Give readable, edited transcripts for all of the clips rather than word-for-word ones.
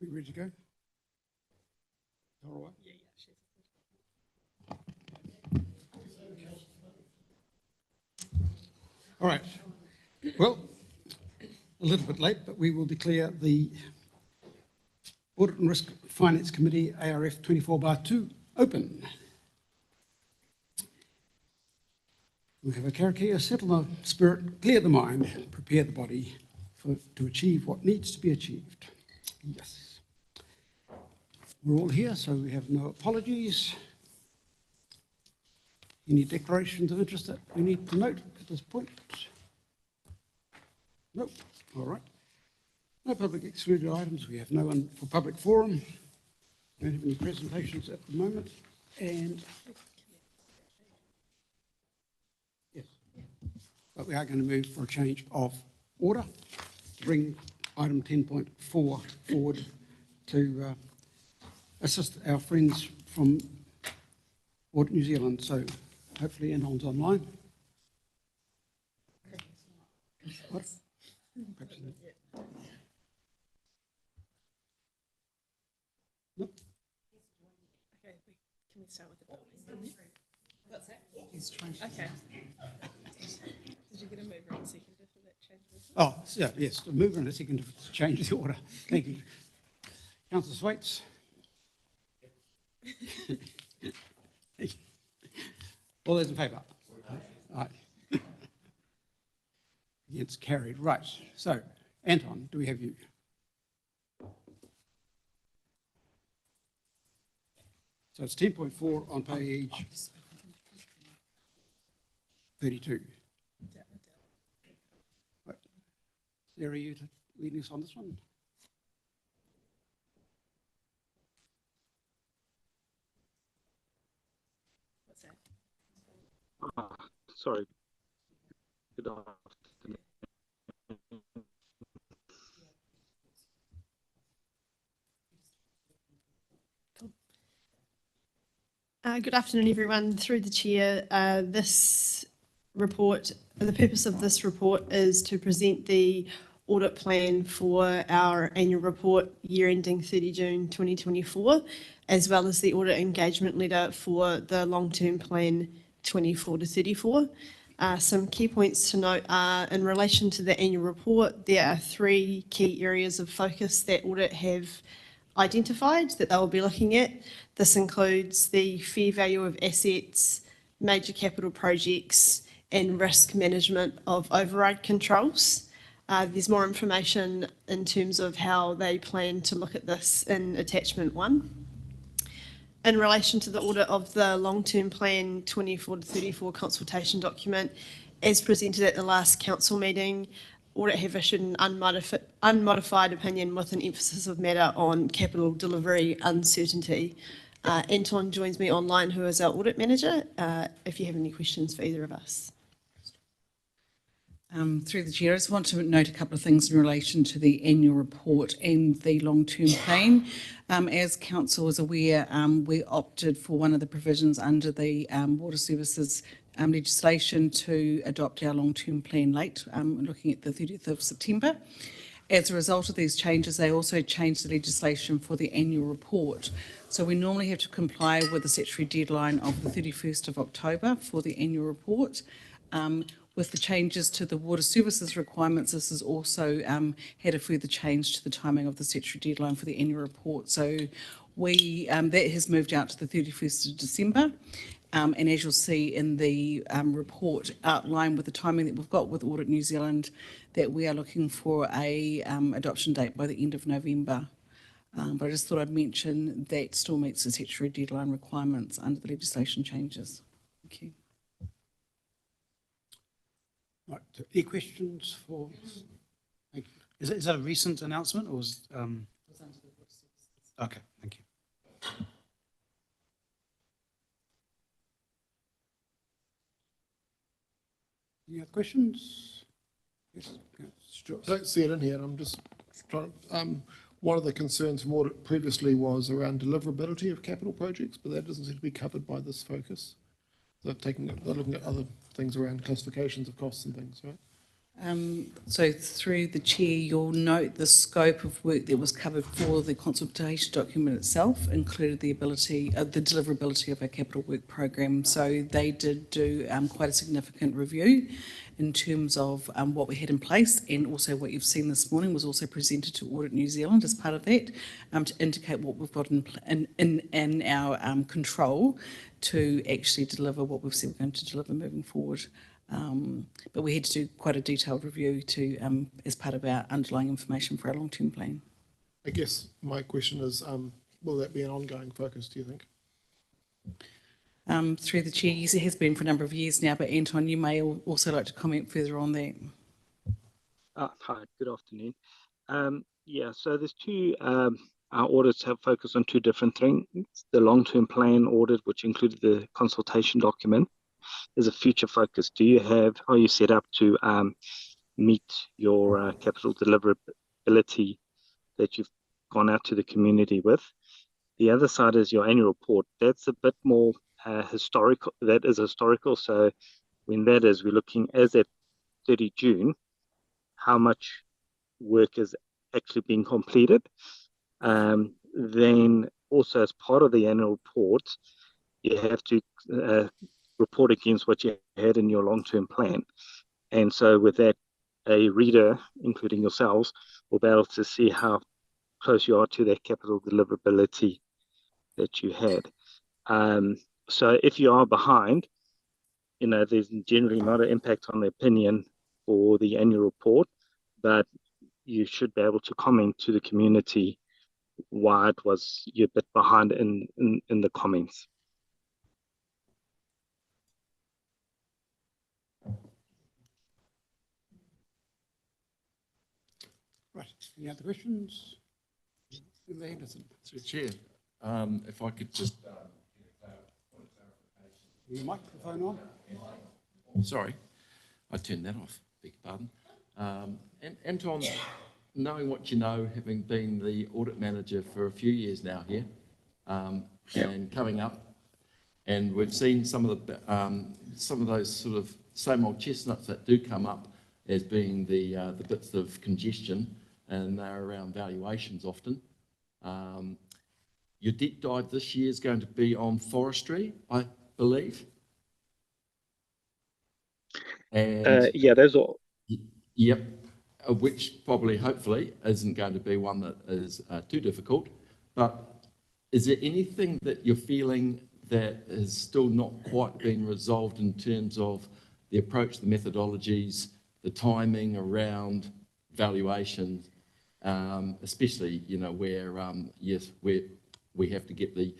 We ready to go? All right. All right. Well, a little bit late, but we will declare the Audit and Risk Finance Committee ARF 24/2 open. We have a karakia, settle the spirit, clear the mind, prepare the body to achieve what needs to be achieved. Yes. We're all here, so we have no apologies. Any declarations of interest that we need to note at this point? Nope. All right. No public excluded items. We have no one for public forum. Don't have any presentations at the moment. And yes, but we are going to move for a change of order to bring item 10.4 forward to assist our friends from Audit New Zealand. So hopefully Anton's online. What? Perhaps not. No. Okay, can we start with the building? What's that? He's trying to. Okay. Did you get a mover and seconder for that change? Oh, yeah, yes, the mover and a second to change the order. Thank you. Councillor Swaits. Thank you. All those in favour? Aye. It's carried. Right. So, Anton, do we have you? So it's 10.4 on page 32. Right. Sarah, are you leading us on this one? What's that? Sorry. Good afternoon. Good afternoon, everyone. Through the chair, this report, the purpose of this report is to present the audit plan for our annual report year ending 30 June 2024, as well as the audit engagement letter for the long-term plan 24 to 34. Some key points to note are in relation to the annual report, there are 3 key areas of focus that audit have identified that they will be looking at. This includes the fair value of assets, major capital projects, and risk management of override controls. There's more information in terms of how they plan to look at this in attachment 1. In relation to the audit of the long-term plan 24 to 34 consultation document, as presented at the last council meeting, audit have issued an unmodified opinion with an emphasis of matter on capital delivery uncertainty. Anton joins me online, who is our audit manager, if you have any questions for either of us. Through the chair, I just want to note a couple of things in relation to the annual report and the long-term plan. As council is aware, we opted for one of the provisions under the water services legislation to adopt our long-term plan late, looking at the 30th of September. As a result of these changes, they also changed the legislation for the annual report. So we normally have to comply with the statutory deadline of the 31st of October for the annual report. With the changes to the water services requirements, this has also had a further change to the timing of the statutory deadline for the annual report. So that has moved out to the 31st of December. And as you'll see in the report outline with the timing that we've got with Audit New Zealand, that we are looking for a adoption date by the end of November. But I just thought I'd mention that still meets the statutory deadline requirements under the legislation changes. Thank you. Right, so any questions for? Thank you. Is that a recent announcement or was? Okay, thank you. Any other questions? Yes, Stuart. I don't see it in here. I'm just trying. One of the concerns from audit previously was around deliverability of capital projects, but that doesn't seem to be covered by this focus. They're looking at other things around classifications of costs and things, right? So through the chair, you'll note the scope of work that was covered for the consultation document itself included the deliverability of our capital work program. So they did do quite a significant review in terms of what we had in place, and also what you've seen this morning was also presented to Audit New Zealand as part of that, to indicate what we've got in our control to actually deliver what we've said we're going to deliver moving forward. But we had to do quite a detailed review as part of our underlying information for our long-term plan. I guess my question is, will that be an ongoing focus, do you think? Through the chair, yes, it has been for a number of years now, but Anton, you may also like to comment further on that. Hi, good afternoon. Yeah, so there's two, our audits have focused on two different things. The long-term plan audit, which included the consultation document, is a future focus. Are you set up to meet your capital deliverability that you've gone out to the community with? The other side is your annual report. That's a bit more historical. That is historical. So when that is, we're looking as at 30 June, how much work is actually being completed. Then also as part of the annual report, you have to report against what you had in your long-term plan. And so with that, a reader, including yourselves, will be able to see how close you are to that capital deliverability that you had. So if you are behind, there's generally not an impact on the opinion for the annual report, but you should be able to comment to the community why you're a bit behind in the comments. Right, any other questions? Anderson. Through Chair, if I could just Your microphone on? sorry, I turned that off, beg your pardon. Anton, knowing what you know, having been the audit manager for a few years now here, and coming up, and we've seen some of those sort of same old chestnuts that do come up as being the bits of congestion, and they're around valuations often. Your deep dive this year is going to be on forestry, I believe. And Yeah, those are. yep, which probably, hopefully, isn't going to be one that is too difficult. But is there anything that you're feeling that has still not quite been resolved in terms of the approach, the methodologies, the timing around valuations, especially, where, yes, we have to get the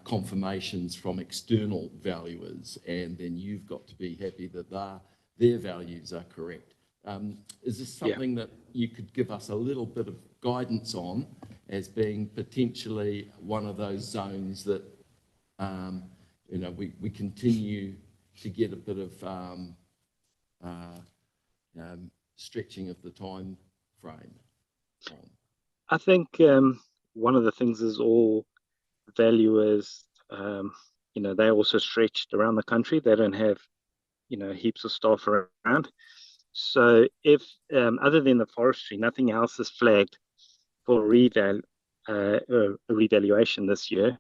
confirmations from external valuers, and then you've got to be happy that their values are correct. Is this something that you could give us a little bit of guidance on as being potentially one of those zones that, we continue to get a bit of stretching of the time frame on? I think one of the things is all valuers, they're also stretched around the country. They don't have, heaps of staff around. So if, other than the forestry, nothing else is flagged for revaluation this year,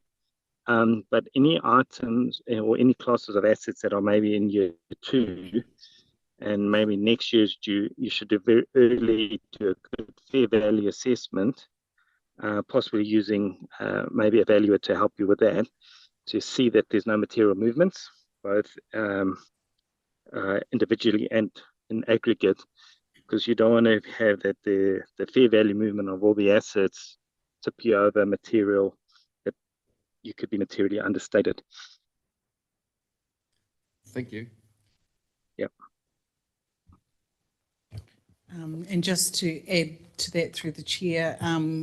but any items or any classes of assets that are maybe in year 2 and maybe next year's due, you should do very early to a good fair value assessment, possibly using maybe a valuer to help you with that, to see that there's no material movements, both individually and in aggregate, because you don't want to have that the fair value movement of all the assets tip you over material that you could be materially understated. Thank you. Yep. And just to add to that through the chair,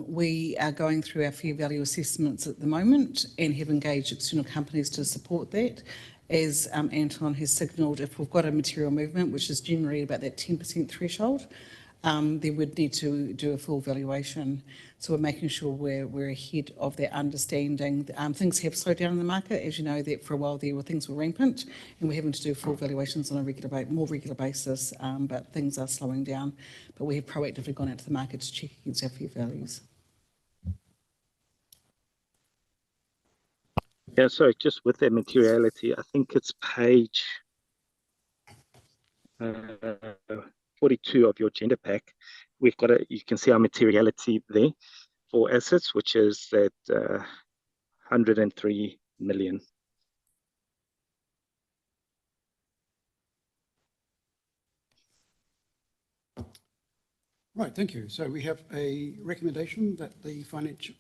we are going through our fair value assessments at the moment and have engaged external companies to support that. As Anton has signalled, if we've got a material movement, which is generally about that 10% threshold, they would need to do a full valuation. So we're making sure we're ahead of that understanding. Things have slowed down in the market. As you know, that for a while there things were rampant, and we're having to do full valuations on a more regular basis, but things are slowing down. But we have proactively gone out to the market to check against our fair values. Yeah, sorry, just with that materiality, I think it's page 42 of your agenda pack. We've got you can see our materiality there for assets, which is that 103 million. Right, thank you. So we have a recommendation that the Financial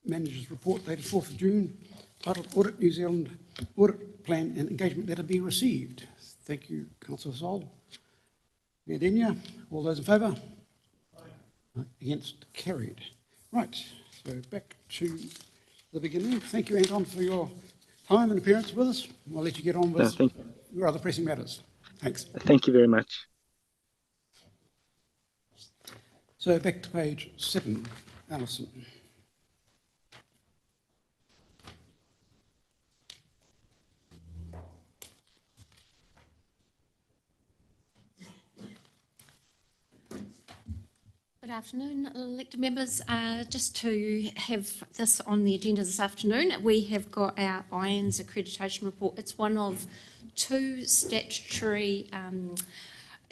Manager's Report dated 4th of June, titled Audit New Zealand Audit Plan and Engagement Letter be received. Thank you, Councillor Sol. Denia, all those in favour? Against, carried. Right, so back to the beginning. Thank you, Anton, for your time and appearance with us. I'll let you get on with your other pressing matters. Thanks. Thank you very much. So back to page 7, Alison. Good afternoon, elected members. Just to have this on the agenda this afternoon, we have got our IANZ accreditation report. It's one of 2 statutory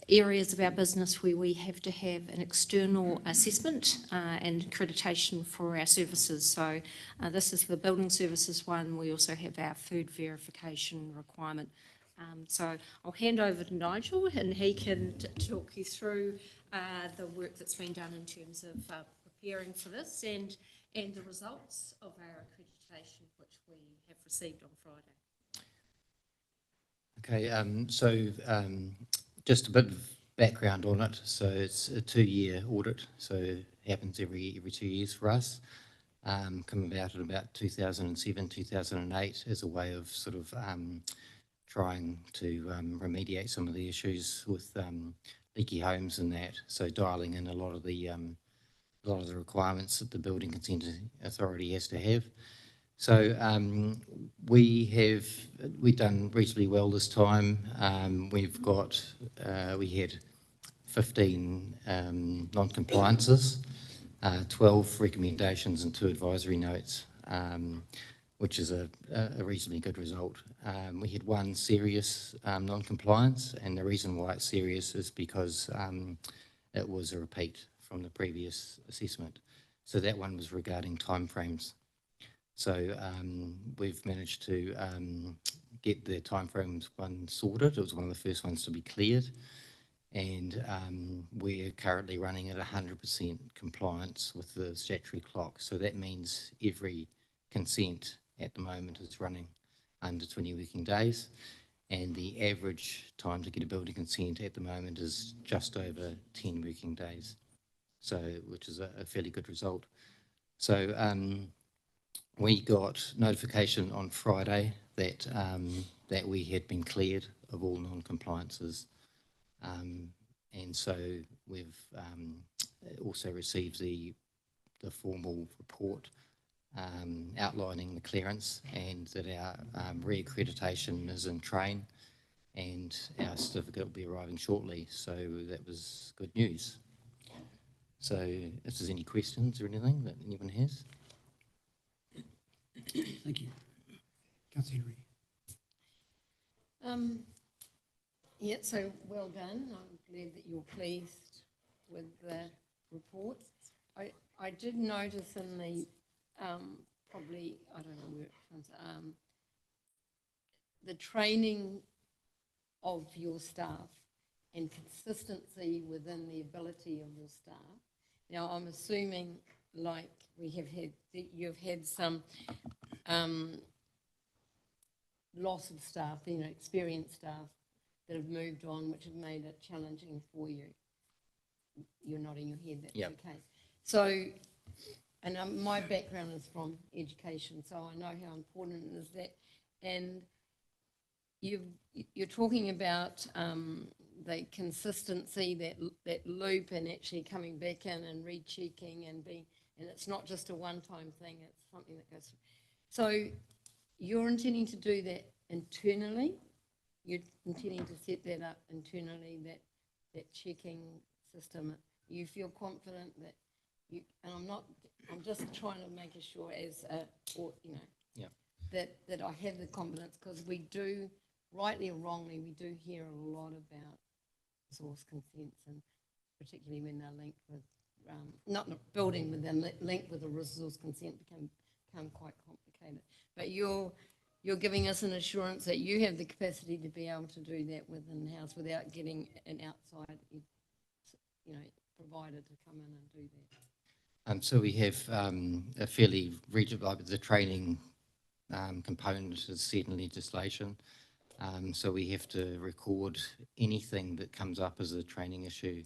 areas of our business where we have to have an external assessment and accreditation for our services. So this is the building services one. We also have our food verification requirement. So I'll hand over to Nigel and he can talk you through the work that's been done in terms of preparing for this and the results of our accreditation, which we have received on Friday. Okay, just a bit of background on it. So it's a 2-year audit, so it happens every 2 years for us. Come about in about 2007, 2008 as a way of sort of trying to remediate some of the issues with leaky homes and that. So dialing in a lot of the requirements that the Building Consent Authority has to have. So we've done reasonably well this time. We had 15 non-compliances, 12 recommendations and 2 advisory notes, which is a reasonably good result. We had 1 serious non-compliance, and the reason why it's serious is because it was a repeat from the previous assessment. So that one was regarding timeframes. So we've managed to get the timeframes one sorted. It was one of the first ones to be cleared. And we're currently running at 100% compliance with the statutory clock. So that means every consent at the moment is running under 20 working days. And the average time to get a building consent at the moment is just over 10 working days. So, which is a fairly good result. So we got notification on Friday that that we had been cleared of all non-compliances, and so we've also received the formal report outlining the clearance and that our re-accreditation is in train, and our certificate will be arriving shortly. So that was good news. So if there's any questions or anything that anyone has. Thank you. Councillor Henry. Yeah, so well done. I'm glad that you're pleased with the report. I did notice in the, probably, I don't know where it comes, the training of your staff and consistency within the ability of your staff. Now, I'm assuming, like we have had, that you've had some loss of staff, experienced staff that have moved on, which have made it challenging for you. You're nodding your head, that's Yep. okay. So, and my background is from education, so I know how important it is that. And you're talking about the consistency, that loop, and actually coming back in and rechecking and it's not just a one-time thing, it's something that goes. So you're intending to do that internally? You're intending to set that up internally, that checking system? You feel confident that you, and I'm just trying to make sure Yeah. that I have the confidence, because we do, rightly or wrongly, we do hear a lot about resource consents, and particularly when they're linked with, not building with them, linked with a resource consent become quite complicated. But you're giving us an assurance that you have the capacity to be able to do that within the house without getting an outside, provider to come in and do that. So we have a fairly rigid, like the training component is set in legislation. So we have to record anything that comes up as a training issue.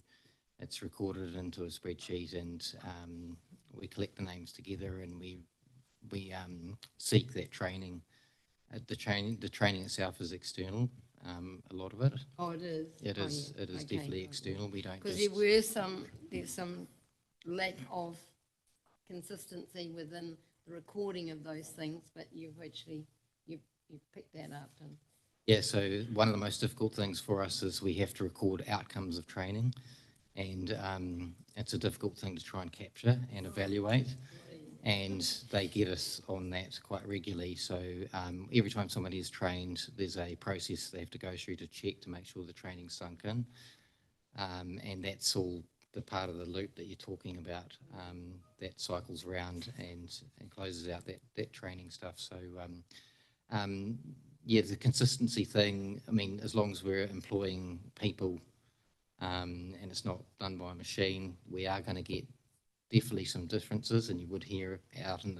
It's recorded into a spreadsheet, and we collect the names together, and we seek that training. The training itself is external. A lot of it. Oh, it is. It is. Yeah. It is Okay. definitely external. We don't. Because there's some lack of consistency within the recording of those things, but you've picked that up. And Yeah, so one of the most difficult things for us is we have to record outcomes of training, and it's a difficult thing to try and capture and evaluate, and they get us on that quite regularly. So every time somebody is trained, there's a process they have to go through to check to make sure the training's sunk in, and that's all the part of the loop that you're talking about, that cycles around and closes out that training stuff. So yeah, the consistency thing, I mean, as long as we're employing people and it's not done by a machine, we are going to get definitely some differences, and you would hear out in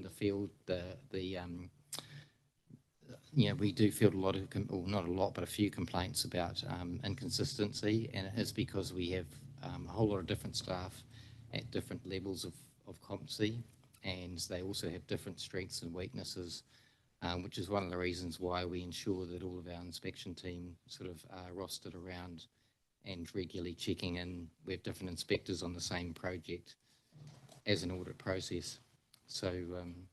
the field we do field a lot of, or not a lot, but a few complaints about inconsistency, and it is because we have a whole lot of different staff at different levels of competency, and they also have different strengths and weaknesses, which is one of the reasons why we ensure that all of our inspection team sort of are rostered around and regularly checking in. We have different inspectors on the same project as an audit process. So can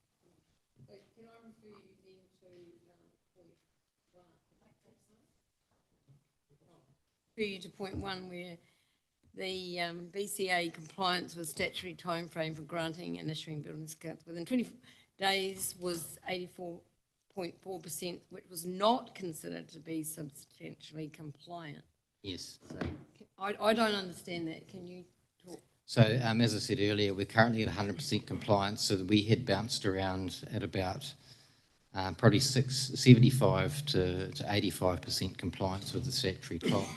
I refer you then to point one, where the BCA compliance with statutory timeframe for granting and issuing building certificates within 20 days was 84.4%, which was not considered to be substantially compliant. yes. So I don't understand that. Can you talk? So as I said earlier, we're currently at 100% compliance. So we had bounced around at about probably 75 to 85% compliance with the statutory clock.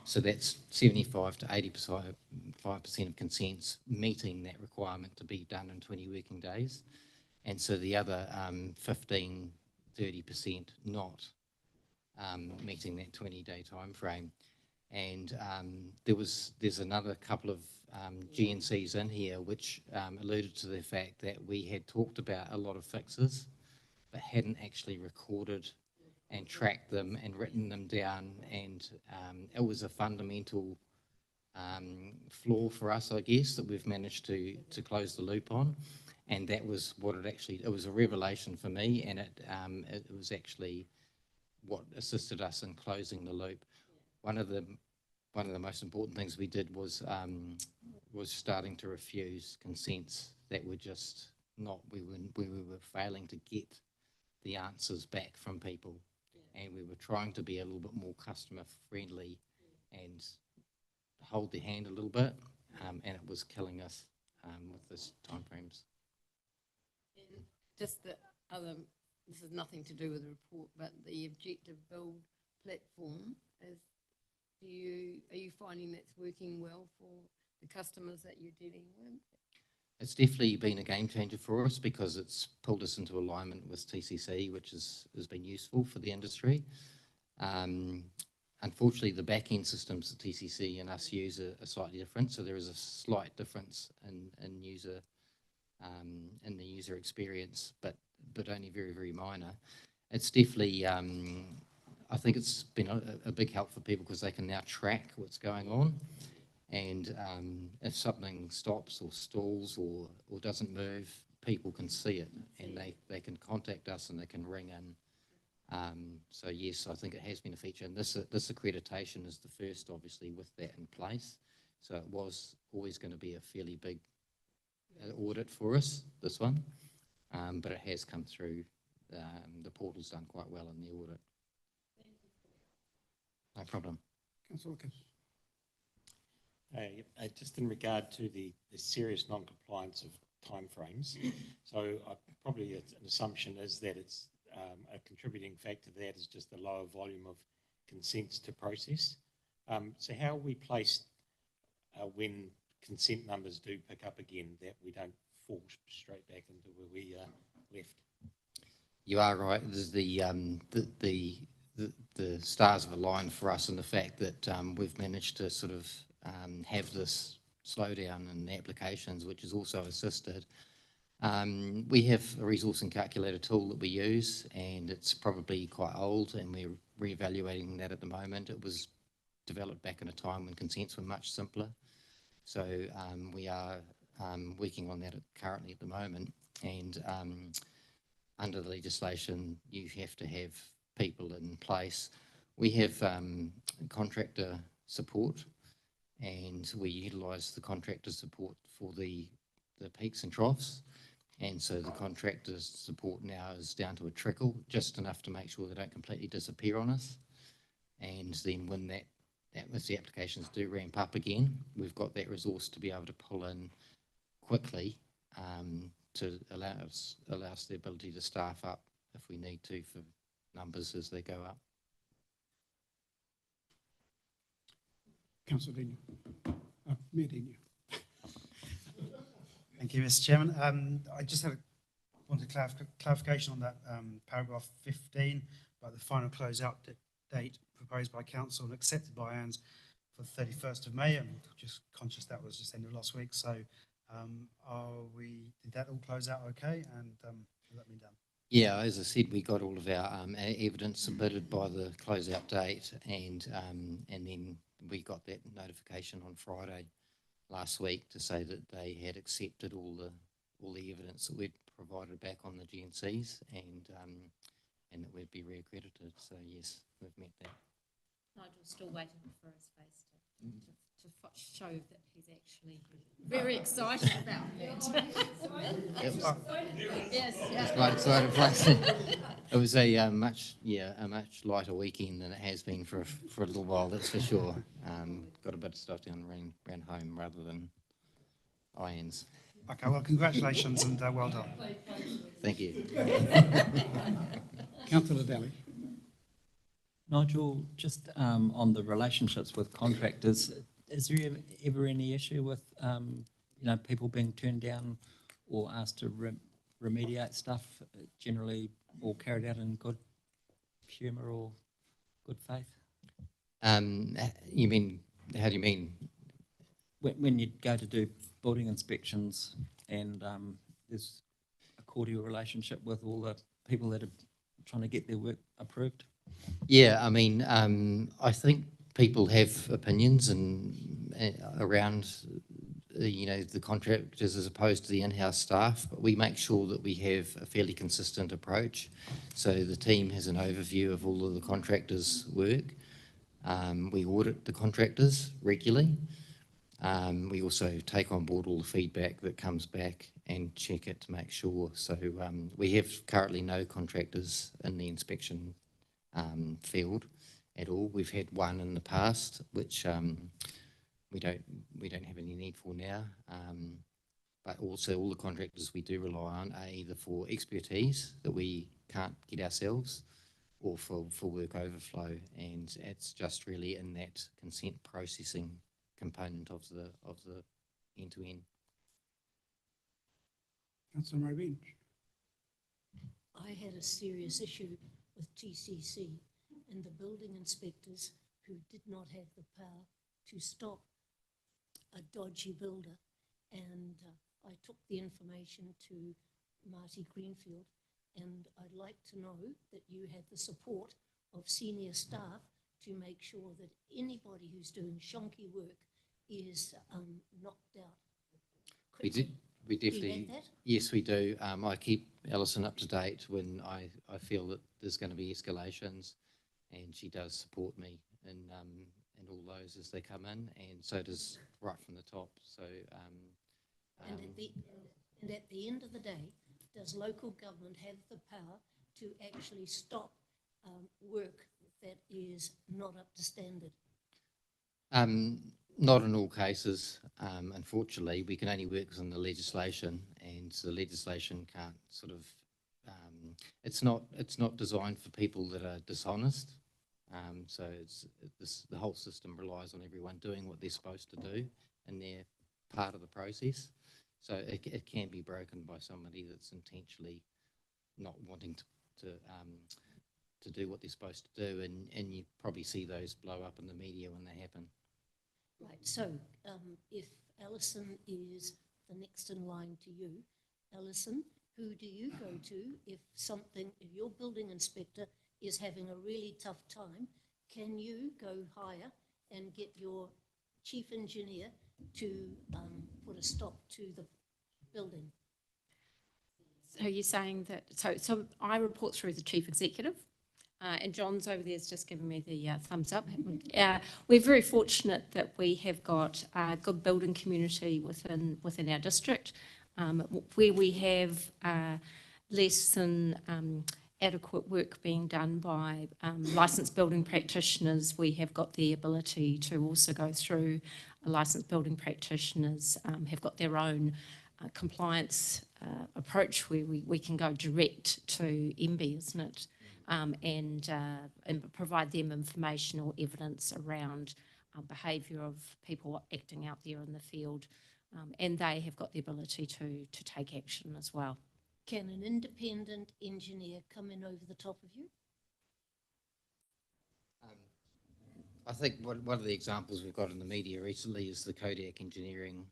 So that's 75 to 85% of consents meeting that requirement to be done in 20 working days. And so the other 15, 30% not meeting that 20-day time frame. And there's another couple of GNCs in here which alluded to the fact that we had talked about a lot of fixes but hadn't actually recorded and tracked them and written them down, and it was a fundamental flaw for us, I guess, that we've managed to close the loop on. And that was what it was a revelation for me, and it was actually what assisted us in closing the loop. One of the most important things we did was starting to refuse consents that were just not, we were failing to get the answers back from people, and we were trying to be a little bit more customer friendly and hold their hand a little bit, and it was killing us with this timeframes. Just the other, this has nothing to do with the report, but the Objective Build platform are you finding that's working well for the customers that you're dealing with? It's definitely been a game changer for us because it's pulled us into alignment with TCC, which has been useful for the industry. Unfortunately, the back-end systems that TCC and us use are slightly different, so there is a slight difference in the user experience, but only very, very minor. It's definitely I think it's been a big help for people because they can now track what's going on. And if something stops or stalls or doesn't move, people can see it and they can contact us and they can ring in. So yes, I think it has been a feature, and this accreditation is the first, obviously, with that in place. So it was always going to be a fairly big audit for us, this one, but it has come through. The portal's done quite well in the audit. No problem. Councillor Wilkins. Just in regard to the serious non-compliance of timeframes, so probably an assumption is that it's a contributing factor to that is just the lower volume of consents to process. So how are we placed when consent numbers do pick up again, that we don't fall straight back into where we left? You are right. There's the stars have aligned for us in the fact that we've managed to sort of have this slowdown in applications, which has also assisted. We have a resource and calculator tool that we use, and it's probably quite old, and we're reevaluating that at the moment. It was developed back in a time when consents were much simpler. So we are working on that currently at the moment, and under the legislation, you have to have people in place. We have contractor support, and we utilise the contractor support for the peaks and troughs. And so the contractor's support now is down to a trickle, just enough to make sure they don't completely disappear on us. And then when if the applications do ramp up again, we've got that resource to be able to pull in quickly to allow us the ability to staff up if we need to for numbers as they go up. Councillor Daniel. Mayor Daniel. Thank you, Mr. Chairman. I just wanted clarification on that paragraph 15 about the final closeout date proposed by council and accepted by ANZ for the 31st of May. I'm just conscious that was just end of last week. So did that all close out okay? And has that been done? Yeah, as I said, we got all of our evidence submitted by the closeout date, and then we got that notification on Friday last week to say that they had accepted all the evidence that we'd provided back on the GNCs, and that we'd be reaccredited. So yes, we've met that. Nigel's still waiting for his face to show that he's actually very excited about that. It's quite exciting place. It was a much lighter weekend than it has been for a little while, that's for sure. Got a bit of stuff done, ran home rather than irons. Okay, well, congratulations and well done. Thank you. Councillor Daly. Nigel, just on the relationships with contractors, is there ever any issue with people being turned down or asked to remediate stuff, generally all carried out in good humour or good faith? You mean, how do you mean? When you go to do building inspections and there's a cordial relationship with all the people that are trying to get their work approved? Yeah, I mean, I think people have opinions and around the contractors as opposed to the in-house staff, but we make sure that we have a fairly consistent approach. So the team has an overview of all of the contractors' work. We audit the contractors regularly. We also take on board all the feedback that comes back and check it to make sure. So we have currently no contractors in the inspection field at all. We've had one in the past, which we don't have any need for now. But also all the contractors we do rely on are either for expertise that we can't get ourselves, or for work overflow, and it's just really in that consent processing component of the end-to-end. Councillor Murray. I had a serious issue with TCC and the building inspectors who did not have the power to stop a dodgy builder, and I took the information to Marty Greenfield, and I'd like to know that you had the support of senior staff to make sure that anybody who's doing shonky work is knocked out. We did. We Do you definitely, have that? yes, we do. I keep Alison up to date when I feel that there's going to be escalations, and she does support me in all those as they come in, and so does right from the top. So, And at the end of the day, does local government have the power to actually stop work that is not up to standard? not in all cases. Unfortunately, we can only work within the legislation, and the legislation can't sort of. It's not designed for people that are dishonest. So the whole system relies on everyone doing what they're supposed to do, and they're part of the process. So it can be broken by somebody that's intentionally not wanting to do what they're supposed to do, and you probably see those blow up in the media when they happen. Right, so if Alison is the next in line to you, Alison, who do you go to if your building inspector is having a really tough time? Can you go higher and get your chief engineer to put a stop to the building? So you're saying that, so I report through the chief executive, and John's over there has just given me the thumbs up. We're very fortunate that we have got a good building community within our district, where we have less than adequate work being done by licensed building practitioners. We have got the ability to also go through licensed building practitioners, have got their own compliance approach where we can go direct to MB, isn't it? And provide them information or evidence around behaviour of people acting out there in the field, and they have got the ability to take action as well. Can an independent engineer come in over the top of you? I think one of the examples we've got in the media recently is the Kodak engineering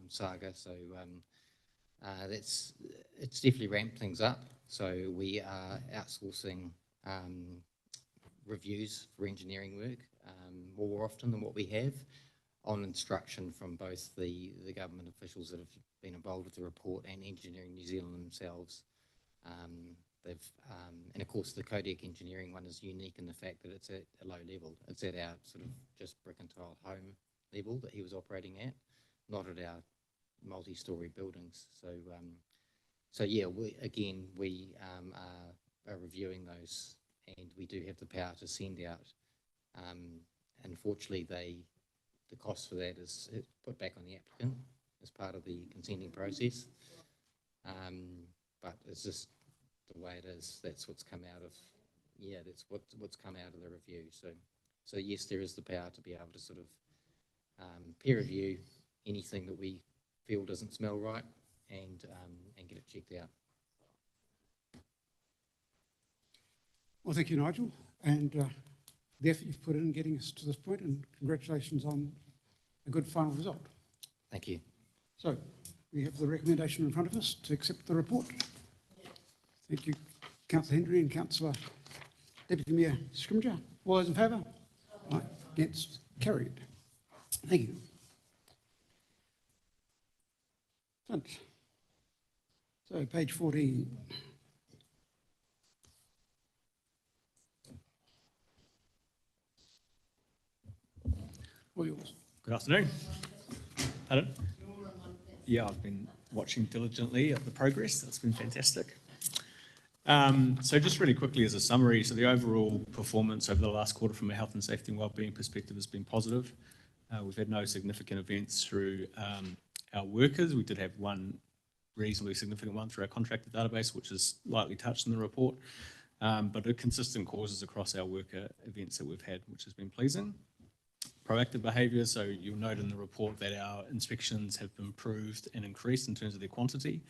saga. So it's definitely ramped things up. So we are outsourcing reviews for engineering work more often than what we have, on instruction from both the government officials that have been involved with the report and Engineering New Zealand themselves. And of course the Kodak engineering one is unique in the fact that it's at a low level. It's at our sort of just brick and tile home level that he was operating at, not at our multi-storey buildings. So yeah, we are reviewing those, and we do have the power to send out. Unfortunately, the cost for that is put back on the applicant as part of the consenting process. But it's just the way it is. That's what's come out of, that's what's come out of the review. So yes, there is the power to be able to sort of peer review anything that we feel doesn't smell right, and get it checked out. Well, thank you, Nigel, and the effort you've put in getting us to this point, and congratulations on a good final result. Thank you. So we have the recommendation in front of us to accept the report. Thank you, Councillor Henry and Councillor Deputy Mayor Scrimger. All those in favour? Aye. Against? Carried. Thank you. Right. So page 14. All yours. Good afternoon. Pardon? Yeah, I've been watching diligently at the progress. That's been fantastic. So just really quickly as a summary, so the overall performance over the last quarter from a health and safety and wellbeing perspective has been positive. We've had no significant events through our workers. We did have one reasonably significant one through our contractor database, which is lightly touched in the report, but a consistent causes across our worker events that we've had, which has been pleasing. Proactive behaviour, so you'll note in the report that our inspections have improved and increased in terms of their quantity,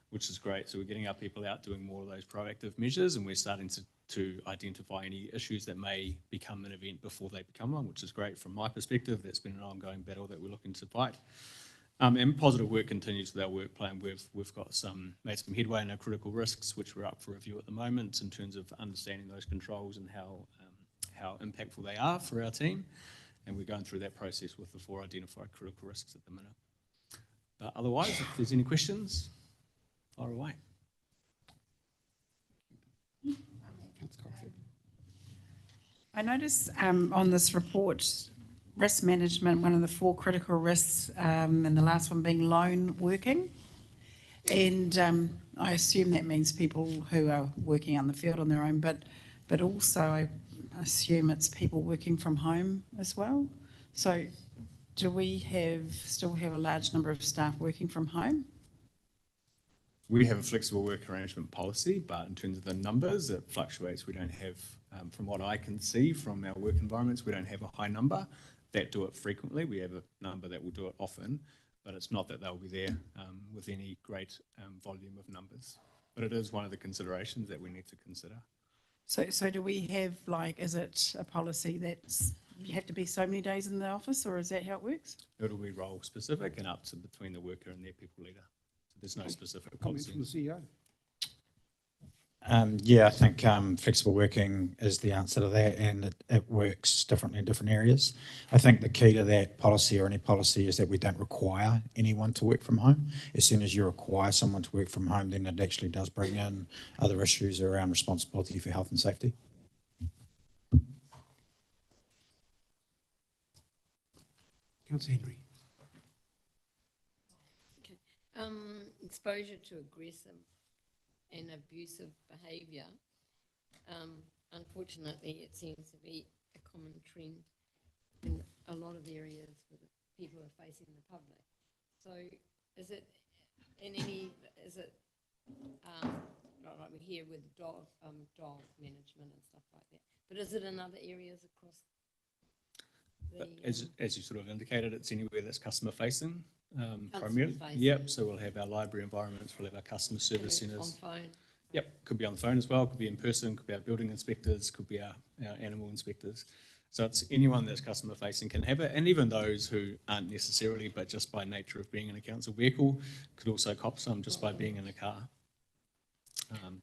which is great. So we're getting our people out doing more of those proactive measures, and we're starting to identify any issues that may become an event before they become one, which is great from my perspective. That's been an ongoing battle that we're looking to fight. And positive work continues with our work plan. We've got made some headway in our critical risks, which we're up for review at the moment in terms of understanding those controls and how how impactful they are for our team. And we're going through that process with the 4 identified critical risks at the minute. But otherwise, if there's any questions, fire away. I noticed on this report, risk management, one of the 4 critical risks, and the last one being lone working. And I assume that means people who are working on the field on their own, but also I assume it's people working from home as well. So do we still have a large number of staff working from home? We have a flexible work arrangement policy, but in terms of the numbers, it fluctuates. We don't have, from what I can see from our work environments, we don't have a high number that do it frequently. We have a number that will do it often, but it's not that they'll be there with any great volume of numbers. But it is one of the considerations that we need to consider. So do we have, like, is it a policy that's you have to be so many days in the office, or is that how it works? It'll be role specific and up to between the worker and their people leader. So there's no specific Comment policy. from the CEO. Yeah, I think flexible working is the answer to that, and it works differently in different areas. I think the key to that policy, or any policy, is that we don't require anyone to work from home. As soon as you require someone to work from home, then it actually does bring in other issues around responsibility for health and safety. Councillor Henry. Okay. Exposure to aggressive and abusive behaviour. Unfortunately, it seems to be a common trend in a lot of areas where people are facing the public. So is it like we hear with dog management and stuff like that, but is it in other areas across As you sort of indicated, it's anywhere that's customer facing primarily. Yep, so we'll have our library environments, we'll have our customer service centres. On phone? Yep, could be on the phone as well, could be in person, could be our building inspectors, could be our animal inspectors. So it's anyone that's customer facing can have it, and even those who aren't necessarily, but just by nature of being in a council vehicle, could also cop some just by being in a car.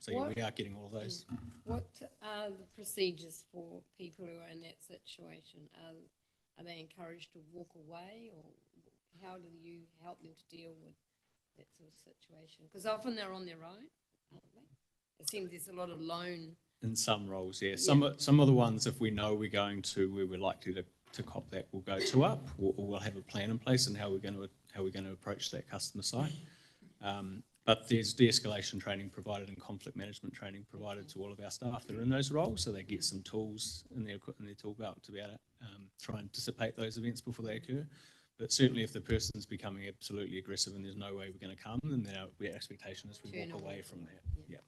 So yeah, we are getting all of those. What are the procedures for people who are in that situation? Are they encouraged to walk away, or how do you help them to deal with that sort of situation? Because often they're on their own, aren't they? It seems there's a lot of lone. In some roles, yeah. Some of the ones, if we know we're going to where we're likely to cop that, we'll go to up, or we'll have a plan in place and how we're going to approach that customer site. But there's de-escalation training provided and conflict management training provided to all of our staff that are in those roles, so they get some tools in their tool belt to be able to try and dissipate those events before they occur. But certainly if the person's becoming absolutely aggressive and there's no way we're going to calm them, then our expectation is we walk away from that. Yeah.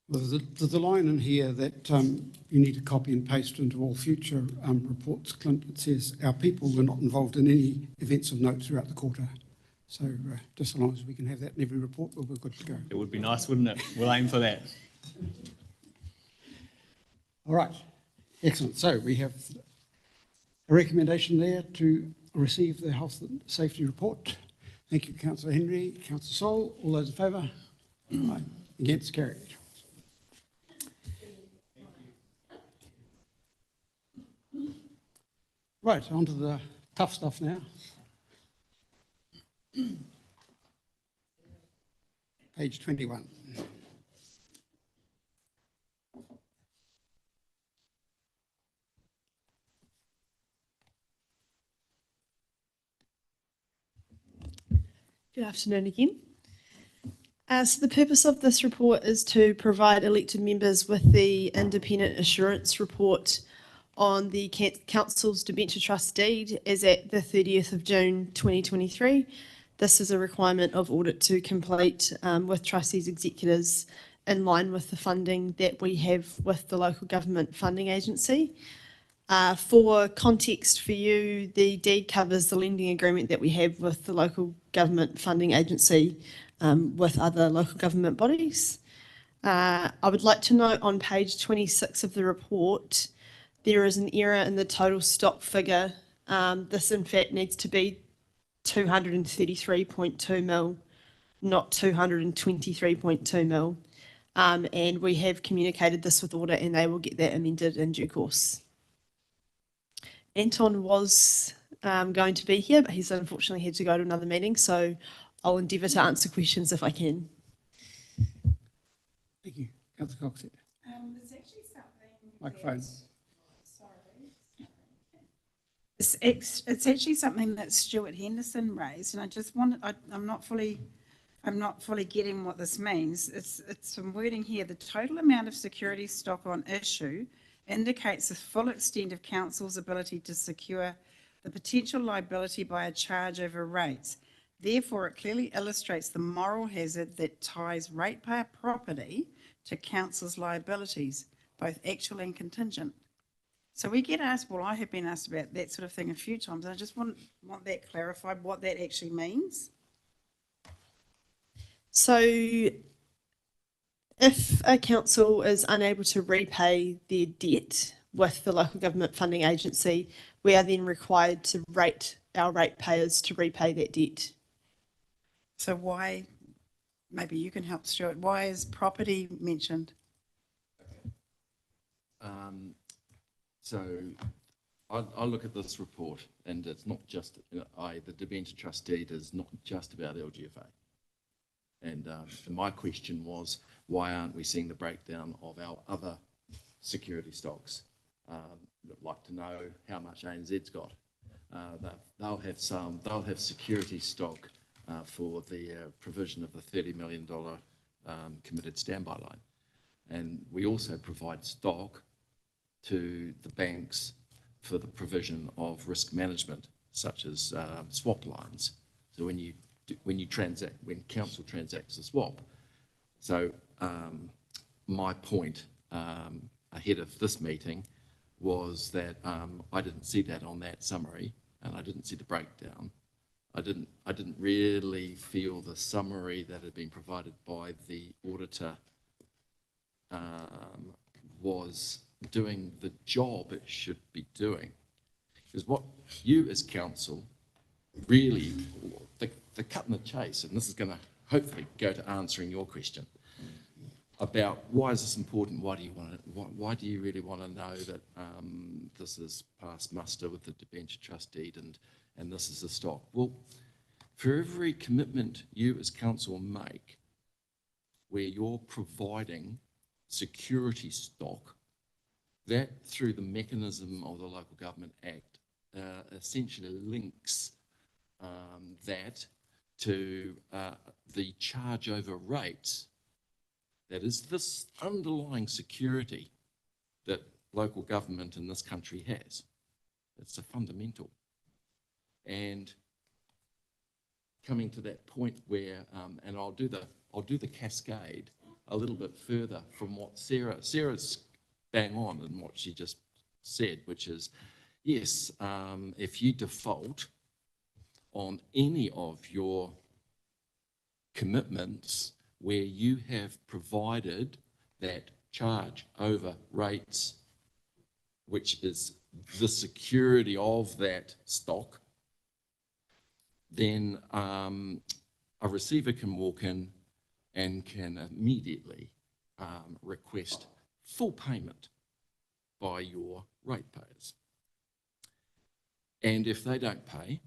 Well, there's a line in here that you need to copy and paste into all future reports, Clint. It says, our people were not involved in any events of note throughout the quarter. So just as long as we can have that in every report, we'll be good to go. It would be nice, wouldn't it? We'll aim for that. All right, excellent. So we have a recommendation there to receive the health and safety report. Thank you, Councillor Henry. Councillor Sol, all those in favour? Aye. Against, carried. Right, on to the tough stuff now. Page 21. Good afternoon again. So the purpose of this report is to provide elected members with the independent assurance report on the Council's debenture trust deed as at the 30th of June 2023. This is a requirement of Audit to complete with trustees executors in line with the funding that we have with the local government funding agency. For context for you, the deed covers the lending agreement that we have with the local government funding agency with other local government bodies. I would like to note on page 26 of the report there is an error in the total stock figure. This in fact needs to be 233.2 mil, not 223.2 mil. And we have communicated this with Audit and they will get that amended in due course. Anton was going to be here, but he's unfortunately had to go to another meeting, so I'll endeavour to answer questions if I can. Thank you. Councillor Cox. There's actually something. Microphone. It's actually something that Stuart Henderson raised, and I just wanted, I'm not fully getting what this means. It's some wording here. The total amount of security stock on issue indicates the full extent of council's ability to secure the potential liability by a charge over rates. Therefore, it clearly illustrates the moral hazard that ties ratepayer property to council's liabilities, both actual and contingent. So we get asked, well, I have been asked about that sort of thing a few times, and I just want that clarified, what that actually means. So if a council is unable to repay their debt with the local government funding agency, we are then required to rate our ratepayers to repay that debt. So why, maybe you can help Stuart, why is property mentioned? So I look at this report and it's not just, the debenture trust deed is not just about LGFA. And my question was, why aren't we seeing the breakdown of our other security stocks? I'd like to know how much ANZ's got. They'll have security stock for the provision of the $30 million committed standby line. And we also provide stock to the banks for the provision of risk management, such as swap lines. So when council transacts a swap. So my point ahead of this meeting was that I didn't see that on that summary, and I didn't see the breakdown. I didn't really feel the summary that had been provided by the auditor was doing the job it should be doing. Because what you as council really, the cut and the chase, and this is going to hopefully go to answering your question about why is this important? Why do you really want to know that this is past muster with the debenture trust deed and this is the stock? Well, for every commitment you as council make where you're providing security stock, that through the mechanism of the Local Government Act essentially links that to the charge over rates. That is this underlying security that local government in this country has. It's a fundamental. And coming to that point where, and I'll do the cascade a little bit further from what Sarah's bang on in what she just said, which is, yes, if you default on any of your commitments where you have provided that charge over rates, which is the security of that stock, then a receiver can walk in and can immediately request full payment by your ratepayers. And if they don't pay,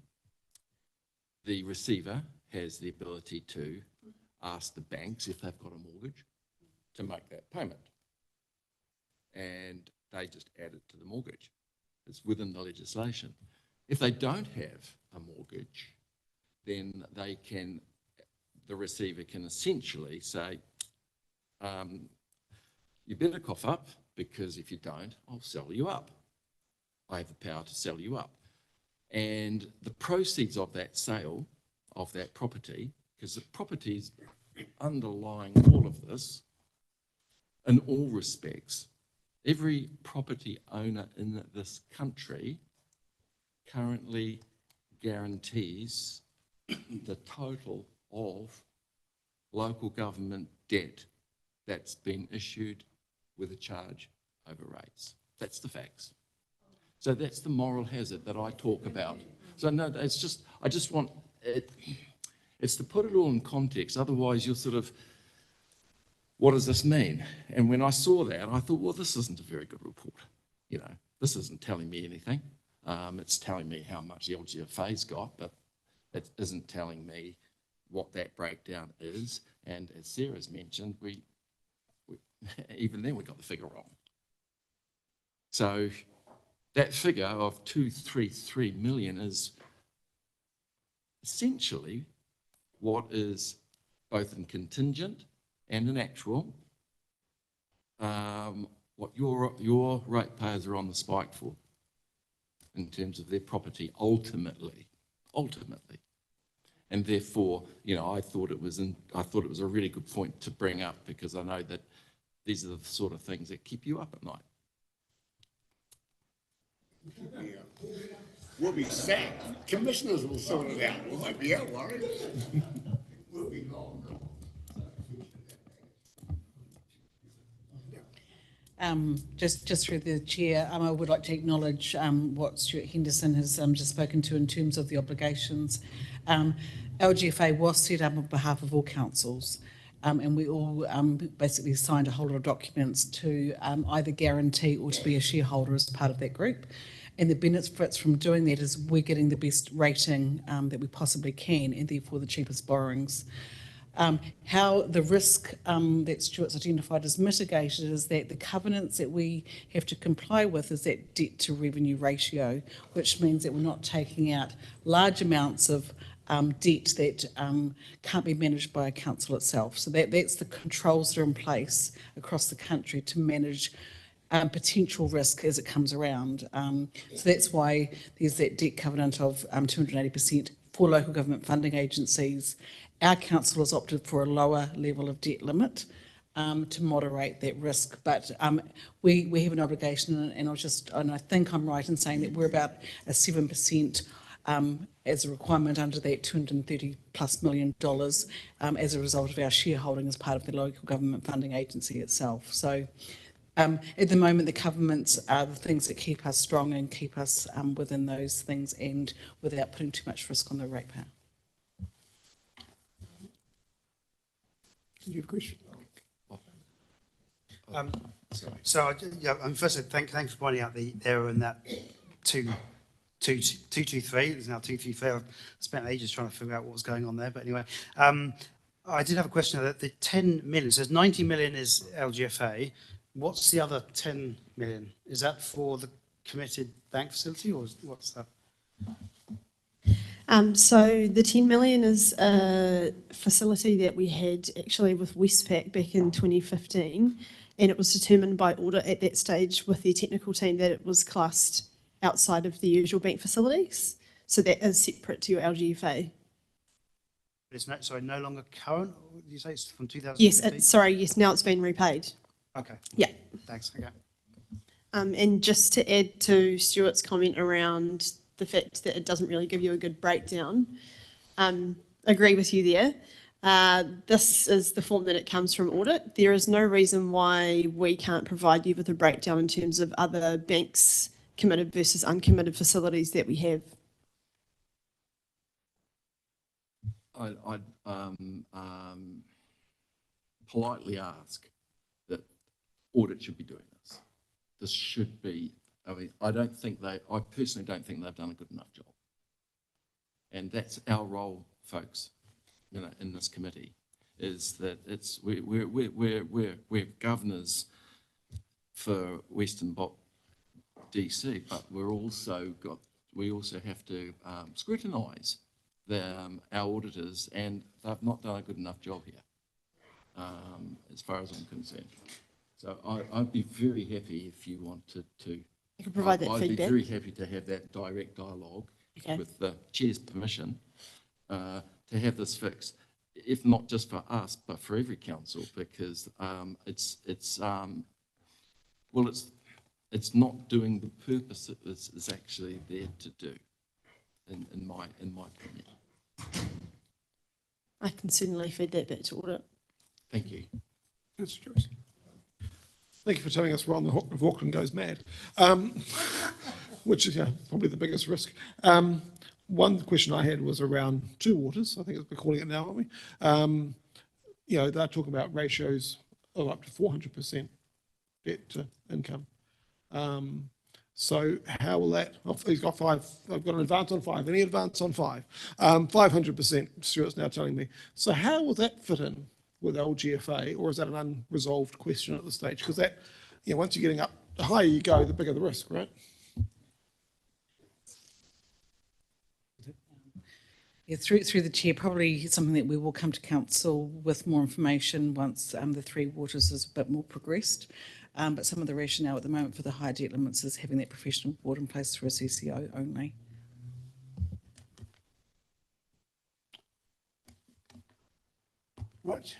the receiver has the ability to ask the banks, if they've got a mortgage, to make that payment. And they just add it to the mortgage. It's within the legislation. If they don't have a mortgage, then the receiver can essentially say, you better cough up, because if you don't, I'll sell you up. I have the power to sell you up. And the proceeds of that sale of that property, because the properties underlying all of this, in all respects, every property owner in this country currently guarantees the total of local government debt that's been issued with a charge over rates. That's the facts. So that's the moral hazard that I talk about. So no, it's just, I just want it, it's to put it all in context. Otherwise you'll sort of, what does this mean? And when I saw that, I thought, well, this isn't a very good report. You know, this isn't telling me anything. It's telling me how much the LGFA's got, but it isn't telling me what that breakdown is. And as Sarah's mentioned, we even then we got the figure wrong. So that figure of 233 million is essentially what is both in contingent and in actual, what your ratepayers are on the spike for in terms of their property ultimately. And therefore, you know, I thought it was a really good point to bring up, because I know that these are the sort of things that keep you up at night. Yeah. We'll be sacked. Commissioners will sort it out. We won't be out worried. We'll be gone. Just through the chair, I would like to acknowledge what Stuart Henderson has just spoken to in terms of the obligations. LGFA was set up on behalf of all councils, and we all basically signed a whole lot of documents to either guarantee or to be a shareholder as part of that group. And the benefits from doing that is we're getting the best rating that we possibly can, and therefore the cheapest borrowings. How the risk that Stuart's identified is mitigated is that the covenants that we have to comply with is that debt to revenue ratio, which means that we're not taking out large amounts of debt that can't be managed by a council itself. So that's the controls that are in place across the country to manage potential risk as it comes around. So that's why there's that debt covenant of 280% for local government funding agencies. Our council has opted for a lower level of debt limit to moderate that risk, but we have an obligation, and I think I'm right in saying that we're about a 7% as a requirement under that $230+ million as a result of our shareholding as part of the local government funding agency itself. So at the moment, the covenants are the things that keep us strong and keep us within those things and without putting too much risk on the ratepayer. Do you have a question? Firstly, thanks for pointing out the error in that 223. It's now 233. I've spent ages trying to figure out what was going on there, but anyway. I did have a question that the 10 million, says 90 million is LGFA. What's the other 10 million? Is that for the committed bank facility, or what's that? So the 10 million is a facility that we had actually with Westpac back in 2015, and it was determined by audit at that stage with the technical team that it was classed outside of the usual bank facilities. So that is separate to your LGFA. It's no longer current? Did you say it's from 2015? Yes, now it's been repaid. Okay. Yeah. Thanks. Okay. And just to add to Stuart's comment around the fact that it doesn't really give you a good breakdown, agree with you there. This is the form that it comes from audit. There is no reason why we can't provide you with a breakdown in terms of other banks' committed versus uncommitted facilities that we have. I'd politely ask that audit should be doing this. This should be, I mean, I personally don't think they've done a good enough job. And that's our role, folks, you know, in this committee, is that we're governors for Western DC, but we also have to scrutinise our auditors, and they've not done a good enough job here, as far as I'm concerned. So I'd be very happy if you wanted to. You can provide that feedback. I'd be very happy to have that direct dialogue with the chair's permission to have this fixed, if not just for us, but for every council, because it's not doing the purpose it is actually there to do, in my opinion. I can certainly feed that back to audit. Thank you. That's Joyce. Thank you for telling us we're on the hook if Auckland goes mad. which is probably the biggest risk. One question I had was around Two Waters. I think we're calling it now, aren't we? They're talking about ratios of up to 400% debt to income. So how will that, he's got 5, I've got an advance on 5, any advance on 5, 500%, Stuart's now telling me. So how will that fit in with LGFA, or is that an unresolved question at this stage? Because that, once you're getting up, the higher you go, the bigger the risk, right? Yeah, through the chair, probably something that we will come to council with more information once the Three Waters is a bit more progressed. But some of the rationale at the moment for the high debt limits is having that professional board in place for a CCO only. Right.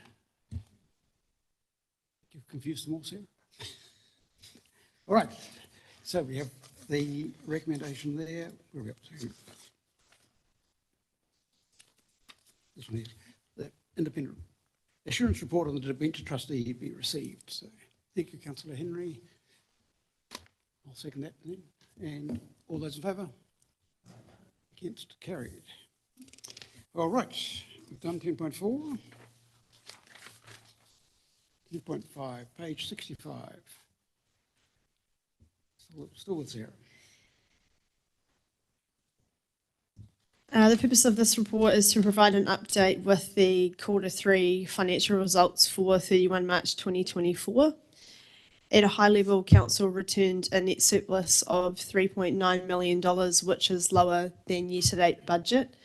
You've confused them all, Sam. All right. So we have the recommendation there. Where are we up to? This one here. The independent assurance report on the debenture trustee be received. So thank you, Councillor Henry. I'll second that then. And all those in favour? Against? Carried. All right. We've done 10.4. 10.5, page 65. Still with Sarah. The purpose of this report is to provide an update with the Q3 financial results for 31 March 2024. At a high level, Council returned a net surplus of $3.9 million, which is lower than year-to-date budget.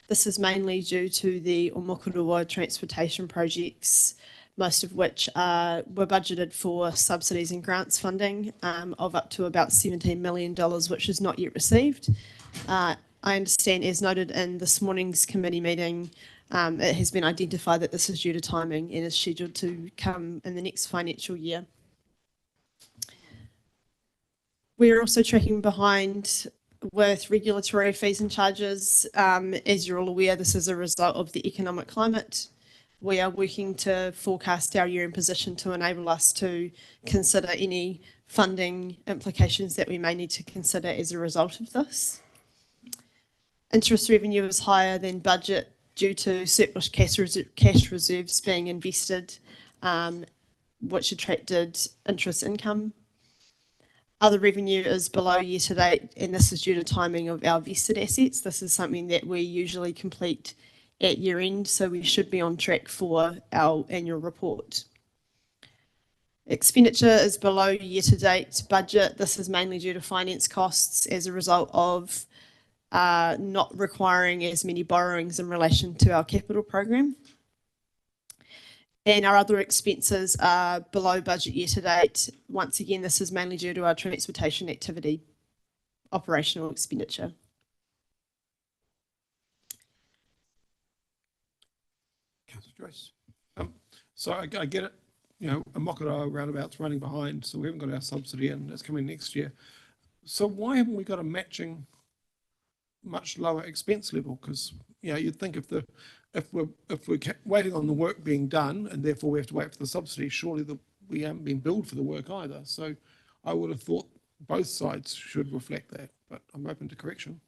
This is mainly due to the Omokurua transportation projects, most of which were budgeted for subsidies and grants funding of up to about $17 million, which is not yet received. I understand, as noted in this morning's committee meeting, it has been identified that this is due to timing and is scheduled to come in the next financial year. We're also tracking behind with regulatory fees and charges. As you're all aware, this is a result of the economic climate. We are working to forecast our year-end position to enable us to consider any funding implications that we may need to consider as a result of this. Interest revenue is higher than budget due to surplus cash reserves being invested, which attracted interest income. Other revenue is below year to date, and this is due to timing of our vested assets. This is something that we usually complete at year end, so we should be on track for our annual report. Expenditure is below year to date budget. This is mainly due to finance costs as a result of not requiring as many borrowings in relation to our capital program. And our other expenses are below budget year to date. Once again, this is mainly due to our transportation activity, operational expenditure. Councillor Joyce. So I get it, Omokurua roundabout's running behind, so we haven't got our subsidy in, that's coming next year. So why haven't we got a matching much lower expense level? Because you'd think if we're waiting on the work being done and therefore we have to wait for the subsidy, surely we haven't been billed for the work either. So I would have thought both sides should reflect that, but I'm open to correction.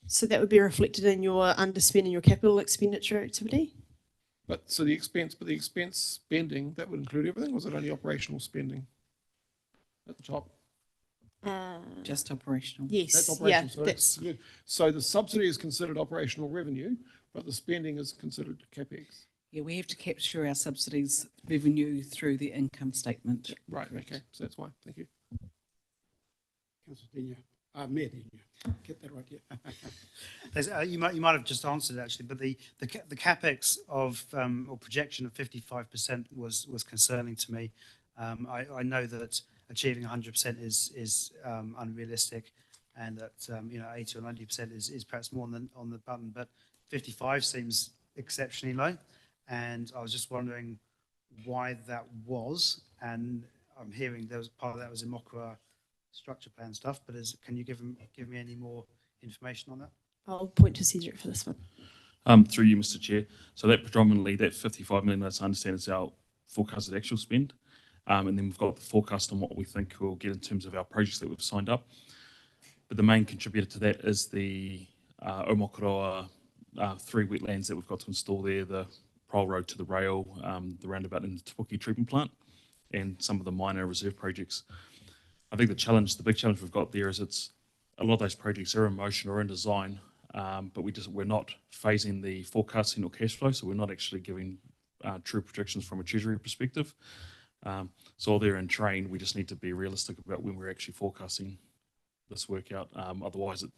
So that would be reflected in your underspending your capital expenditure activity? But the expense spending, that would include everything, or was it only operational spending at the top? Just operational. Yes, That's operational, yeah. so that's good. So the subsidy is considered operational revenue, but the spending is considered CapEx. Yeah, we have to capture our subsidies revenue through the income statement. Right, okay, so that's why, thank you. Councillor Denia. Mayor Denia. Get that right, yeah. You might have just answered actually, but the capex of or projection of 55% was concerning to me. I know that achieving 100% is unrealistic, and that 80 or 90% is perhaps more than on the button, but 55 seems exceptionally low, and I was just wondering why that was. And I'm hearing there was part of that was Omokurua structure plan stuff, but can you give me any more information on that? I'll point to Cedric for this one. Through you, Mr. Chair. So that predominantly, that 55 million, as I understand, is our forecasted actual spend. And then we've got the forecast on what we think we'll get in terms of our projects that we've signed up. But the main contributor to that is the Omokoroa 3 wetlands that we've got to install there, the prole road to the rail, the roundabout in the Te Puke treatment plant, and some of the minor reserve projects. I think the big challenge we've got there is a lot of those projects are in motion or in design, but we're not phasing the forecasting or cash flow, so we're not actually giving true predictions from a treasury perspective. So while they're in train, we just need to be realistic about when we're actually forecasting this work out. Otherwise, it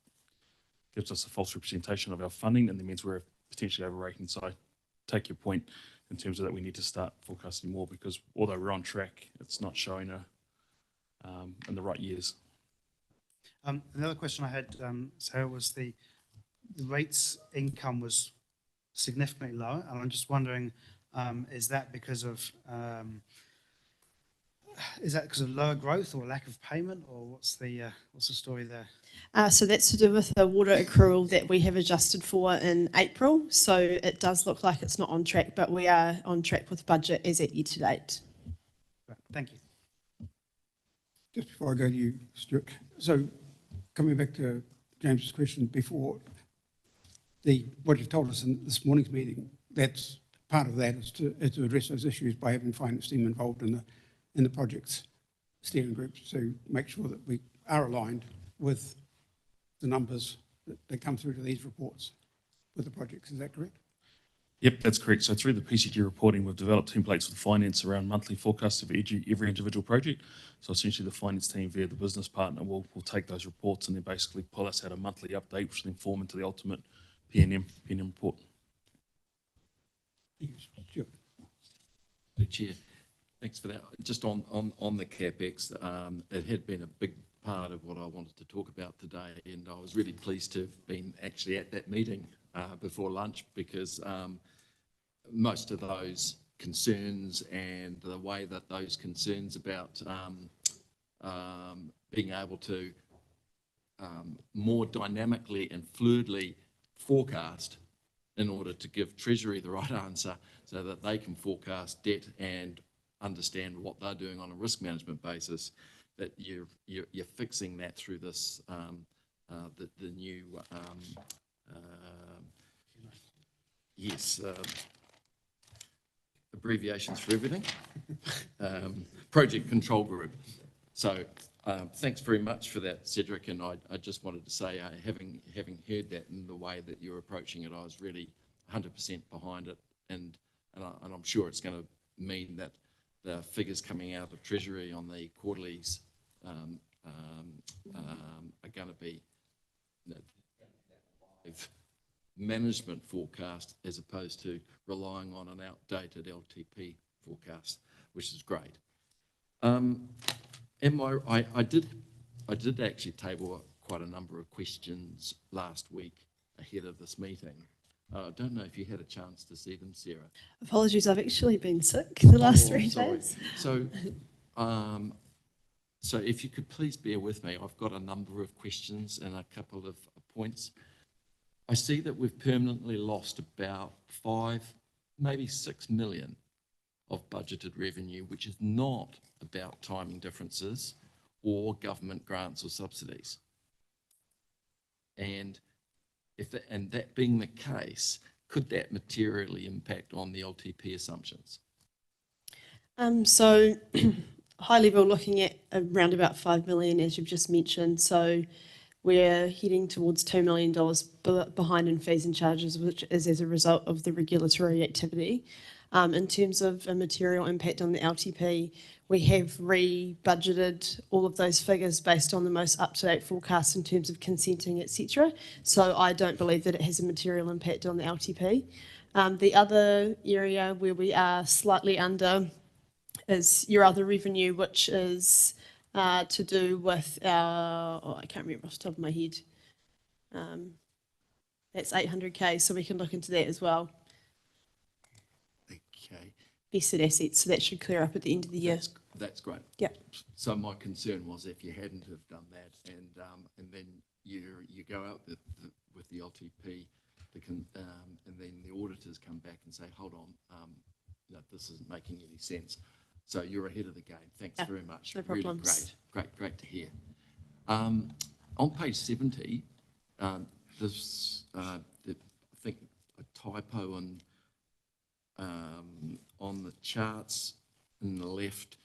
gives us a false representation of our funding, and that means we're potentially overrating. So I take your point in terms of that we need to start forecasting more, because although we're on track, it's not showing in the right years. Another question I had, Sarah, was the rates income was significantly lower, and I'm just wondering, is that because of lower growth or lack of payment, or what's the story there? So that's to do with the water accrual that we have adjusted for in April. So it does look like it's not on track, but we are on track with budget as at year to date. Right, thank you. Just before I go to you, Stuart, so coming back to James's question before, what you've told us in this morning's meeting, that's part of that is to address those issues by having finance team involved in the project's steering groups to make sure that we are aligned with the numbers that come through to these reports with the projects. Is that correct? Yep, that's correct. So through the PCG reporting, we've developed templates with finance around monthly forecasts of every individual project. So essentially the finance team via the business partner will take those reports and then basically pull us out a monthly update, which will then form into the ultimate PNM report. Sure. Chair, thanks for that. Just on the CapEx, it had been a big part of what I wanted to talk about today, and I was really pleased to have been actually at that meeting before lunch, because most of those concerns and the way that those concerns about being able to more dynamically and fluidly forecast in order to give Treasury the right answer so that they can forecast debt and understand what they're doing on a risk management basis, that you're fixing that through this the new abbreviations for everything, project control group. So thanks very much for that, Cedric, and I just wanted to say, having heard that in the way that you're approaching it, I was really 100% behind it, and I'm sure it's going to mean that the figures coming out of Treasury on the quarterlies are going to be management forecast as opposed to relying on an outdated LTP forecast, which is great. I did actually table quite a number of questions last week ahead of this meeting. I don't know if you had a chance to see them, Sarah. Apologies, I've actually been sick the last 3 days. So, so if you could please bear with me, I've got a number of questions and a couple of points. I see that we've permanently lost about 5, maybe 6 million of budgeted revenue, which is not about timing differences or government grants or subsidies. And that being the case, could that materially impact on the LTP assumptions? So high level, looking at around about 5 million, as you've just mentioned. So we're heading towards $2 million behind in fees and charges, which is as a result of the regulatory activity. In terms of a material impact on the LTP, we have re-budgeted all of those figures based on the most up-to-date forecast in terms of consenting, etc. So I don't believe that it has a material impact on the LTP. The other area where we are slightly under is your other revenue, which is to do with our, I can't remember off the top of my head. That's 800K, so we can look into that as well. Okay. Vested assets, so that should clear up at the end of the year. That's great. Yeah. So my concern was if you hadn't have done that, and then you go out with the LTP, and then the auditors come back and say, hold on, no, this isn't making any sense. So you're ahead of the game. Thanks very much. No really problems. great to hear. on page 70, there's, I think, a typo on the charts in the left.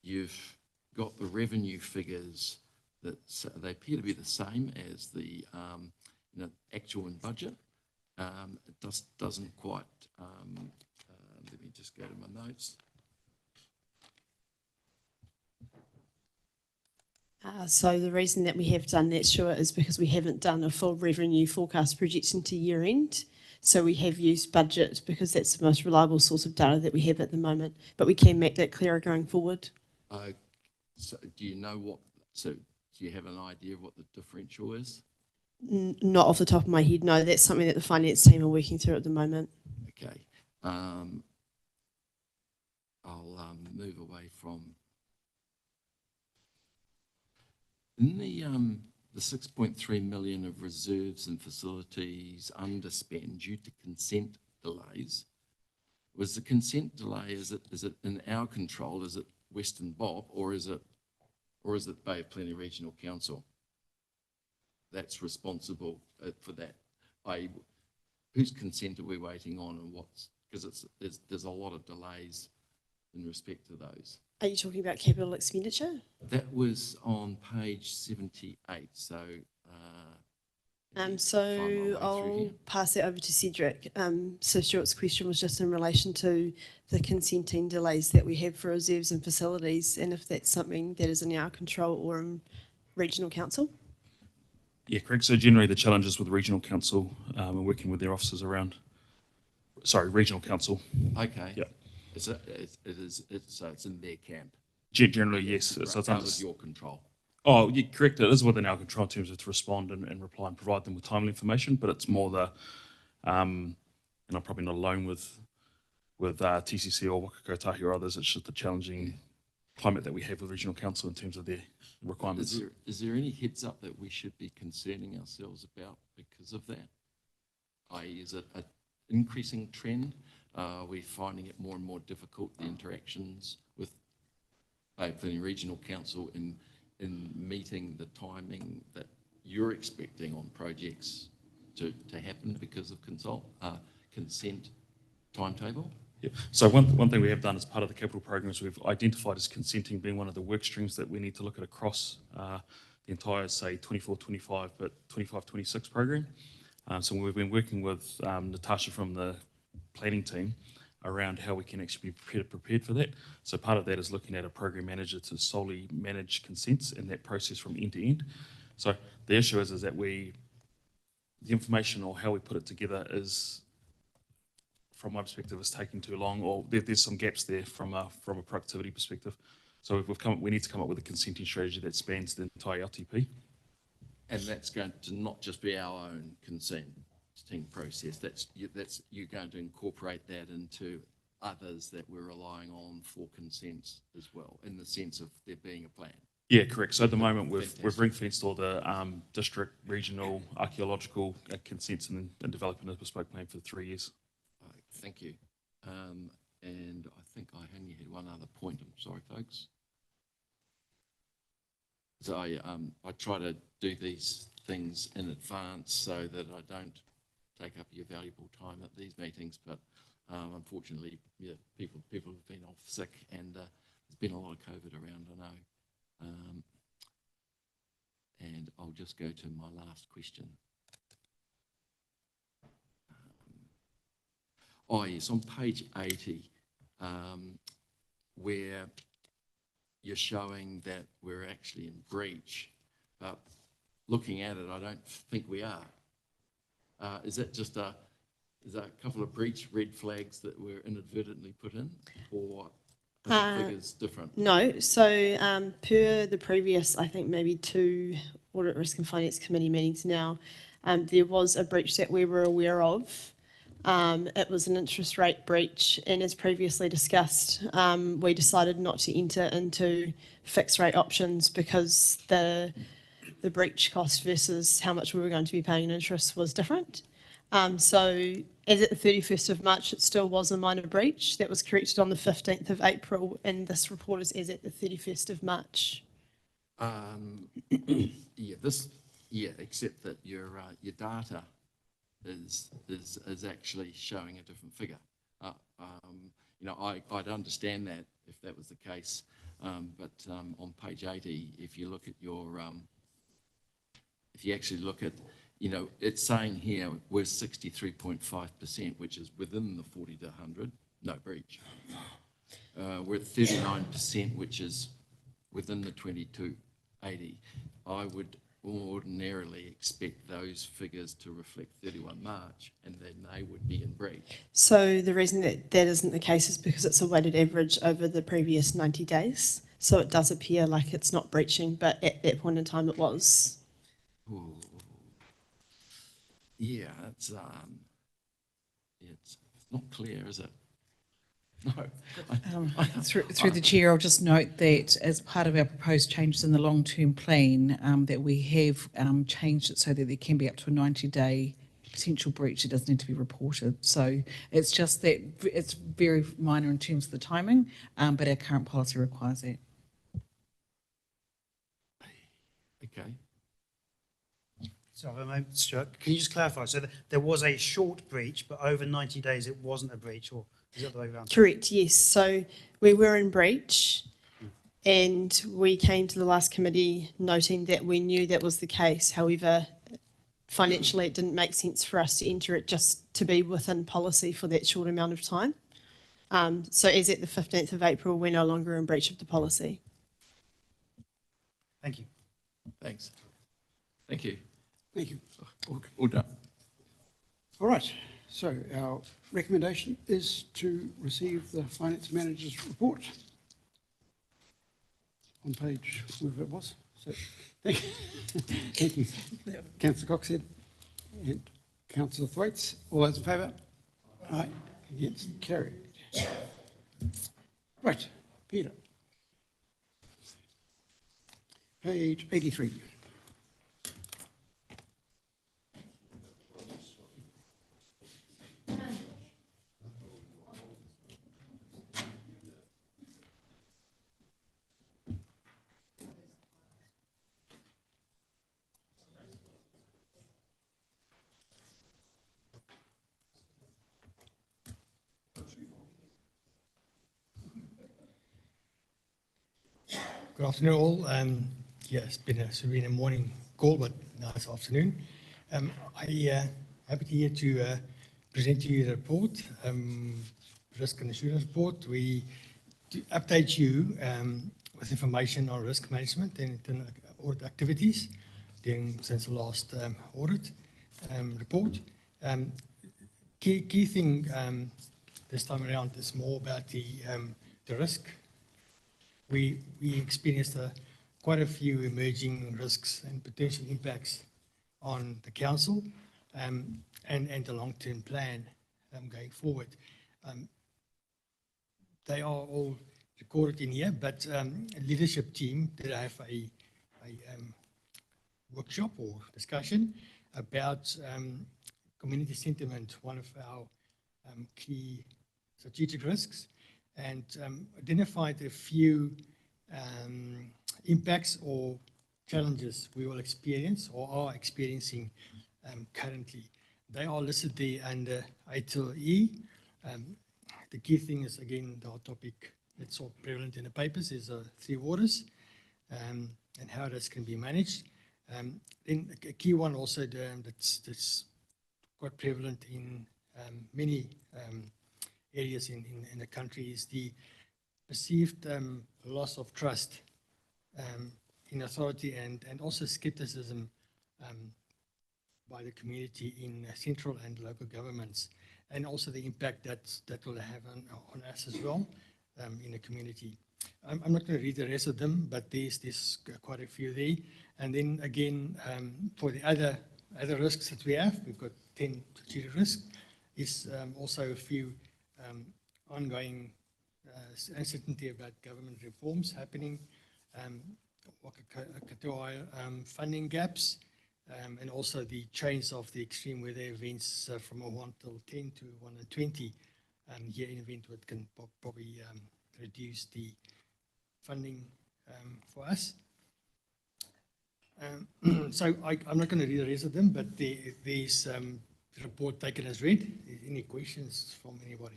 You've got the revenue figures that they appear to be the same as the actual and budget. It doesn't quite. Let me just go to my notes. So the reason that we have done that, Stuart, is because we haven't done a full revenue forecast projection to year end. So we have used budget because that's the most reliable source of data that we have at the moment. But we can make that clearer going forward. So do you know what? So do you have an idea of what the differential is? Not off the top of my head, no. That's something that the finance team are working through at the moment. Okay. I'll move away from. In the 6.3 million of reserves and facilities underspend due to consent delays, was the consent delay, is it in our control? Is it Western Bob, or is it Bay of Plenty Regional Council that's responsible for that? Whose consent are we waiting on, and what's, because there's a lot of delays in respect to those. Are you talking about capital expenditure? That was on page 78. So I'll pass that over to Cedric. So Stuart's question was just in relation to the consenting delays that we have for reserves and facilities, and if that's something that is in our control or in regional council. Yeah, correct. So generally the challenges with regional council and working with their officers around, regional council. Okay. Yeah. So it's in their camp. Generally, yes. So it's out of your control. Oh, yeah, correct. It is within our control in terms of to respond and reply and provide them with timely information, but it's more the, and I'm probably not alone with TCC or Waka Kotahi or others, it's just the challenging climate that we have with regional council in terms of their requirements. Is there any heads up that we should be concerning ourselves about because of that? I.e., is it an increasing trend? Are we finding it more and more difficult, the interactions with Bay of Plenty Regional Council in meeting the timing that you're expecting on projects to happen because of consent timetable? Yeah. So one thing we have done as part of the capital program is we've identified as consenting being one of the work streams that we need to look at across the entire, say, 24-25, but 25-26 program. So we've been working with Natasha from the planning team around how we can actually be prepared for that. So part of that is looking at a program manager to solely manage consents and that process from end to end. So the issue is that the information or how we put it together is, from my perspective, is taking too long, or there's some gaps there from a productivity perspective. So we need to come up with a consenting strategy that spans the entire LTP. And that's going to not just be our own consenting process. You're going to incorporate that into others that we're relying on for consents as well, in the sense of there being a plan. Yeah, correct. So at the moment we've ring-fenced all the district, regional, archaeological consents and developing a bespoke plan for 3 years. Thank you. And I think I only had one other point. I'm sorry, folks. So I try to do these things in advance so that I don't take up your valuable time at these meetings, but unfortunately, yeah, people have been off sick, and there's been a lot of COVID around, I know. And I'll just go to my last question. Yes, on page 80, where you're showing that we're actually in breach, but looking at it, I don't think we are. Is that just a couple of breach red flags that were inadvertently put in, or are the figures different? No. So per the previous, I think maybe 2 Audit Risk and Finance Committee meetings now, there was a breach that we were aware of. It was an interest rate breach, and as previously discussed, we decided not to enter into fixed rate options because the breach cost versus how much we were going to be paying in interest was different. So as at the 31st of March, it still was a minor breach. That was corrected on the 15th of April, and this report is as at the 31st of March. Yeah, this Yeah, except that your data is actually showing a different figure. You know, I'd understand that if that was the case, but on page 80, if you look at your, if you actually look at, you know, it's saying here we're 63.5%, which is within the 40 to 100, no breach. We're at 39%, which is within the 2280. I would ordinarily expect those figures to reflect 31 March, and then they would be in breach. So the reason that that isn't the case is because it's a weighted average over the previous 90 days. So it does appear like it's not breaching, but at that point in time it was. Ooh. Yeah, it's not clear, is it? No. Through the chair, I'll just note that as part of our proposed changes in the long-term plan, that we have changed it so that there can be up to a 90-day potential breach. It doesn't need to be reported. So it's just that it's very minor in terms of the timing, but our current policy requires that. Okay. So, if I may, Stuart, can you just clarify? So there was a short breach, but over 90 days it wasn't a breach, or is it the way around? Correct, yes. So we were in breach and we came to the last committee noting that we knew that was the case. However, financially it didn't make sense for us to enter it just to be within policy for that short amount of time. So as at the 15th of April, we're no longer in breach of the policy. Thank you. Thanks. Thank you. Thank you. All done. All right, so our recommendation is to receive the finance manager's report on page, wherever it was. So, thank you. Thank you. Councillor Coxhead and Councillor Thwaites. All those in favour? Aye. Against? Carried. Right, Peter. Page 83. Good afternoon, all. Yeah, it's been a morning call, but now it's afternoon. Happy here to present to you the report, risk and assurance report. We to update you with information on risk management and audit activities since the last audit report. Key thing this time around is more about the risk. We experienced quite a few emerging risks and potential impacts on the council and the long-term plan going forward. They are all recorded in here, but a leadership team did have a workshop or discussion about community sentiment, one of our key strategic risks, and identified a few impacts or challenges we will experience or are experiencing currently. They are listed there under A till E. The key thing is, again, the hot topic that's all prevalent in the papers is 3 waters and how this can be managed. Then a key one also that's quite prevalent in many areas in the country is the perceived loss of trust in authority and also skepticism by the community in central and local governments, and also the impact that will have on us as well in the community. I'm not going to read the rest of them, but there's quite a few there. And then again, for the other risks that we have, we've got 10 strategic risks, is also a few ongoing uncertainty about government reforms happening, funding gaps, and also the change of the extreme weather events from a 1 till 10 to 1 and 20 year in event, which can probably reduce the funding for us. So I'm not going to read the rest of them, but there's the report taken as read. Any questions from anybody?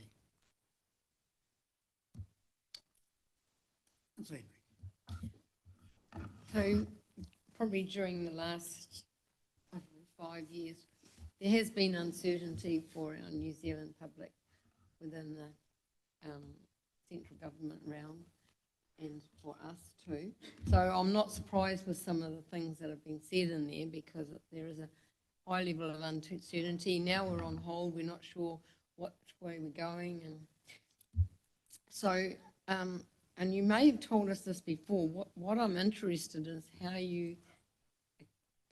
So probably during the last 5 years, there has been uncertainty for our New Zealand public within the central government realm and for us too. So I'm not surprised with some of the things that have been said in there because there is a high level of uncertainty. Now we're on hold, we're not sure which way we're going. And so, and you may have told us this before, what I'm interested in is how you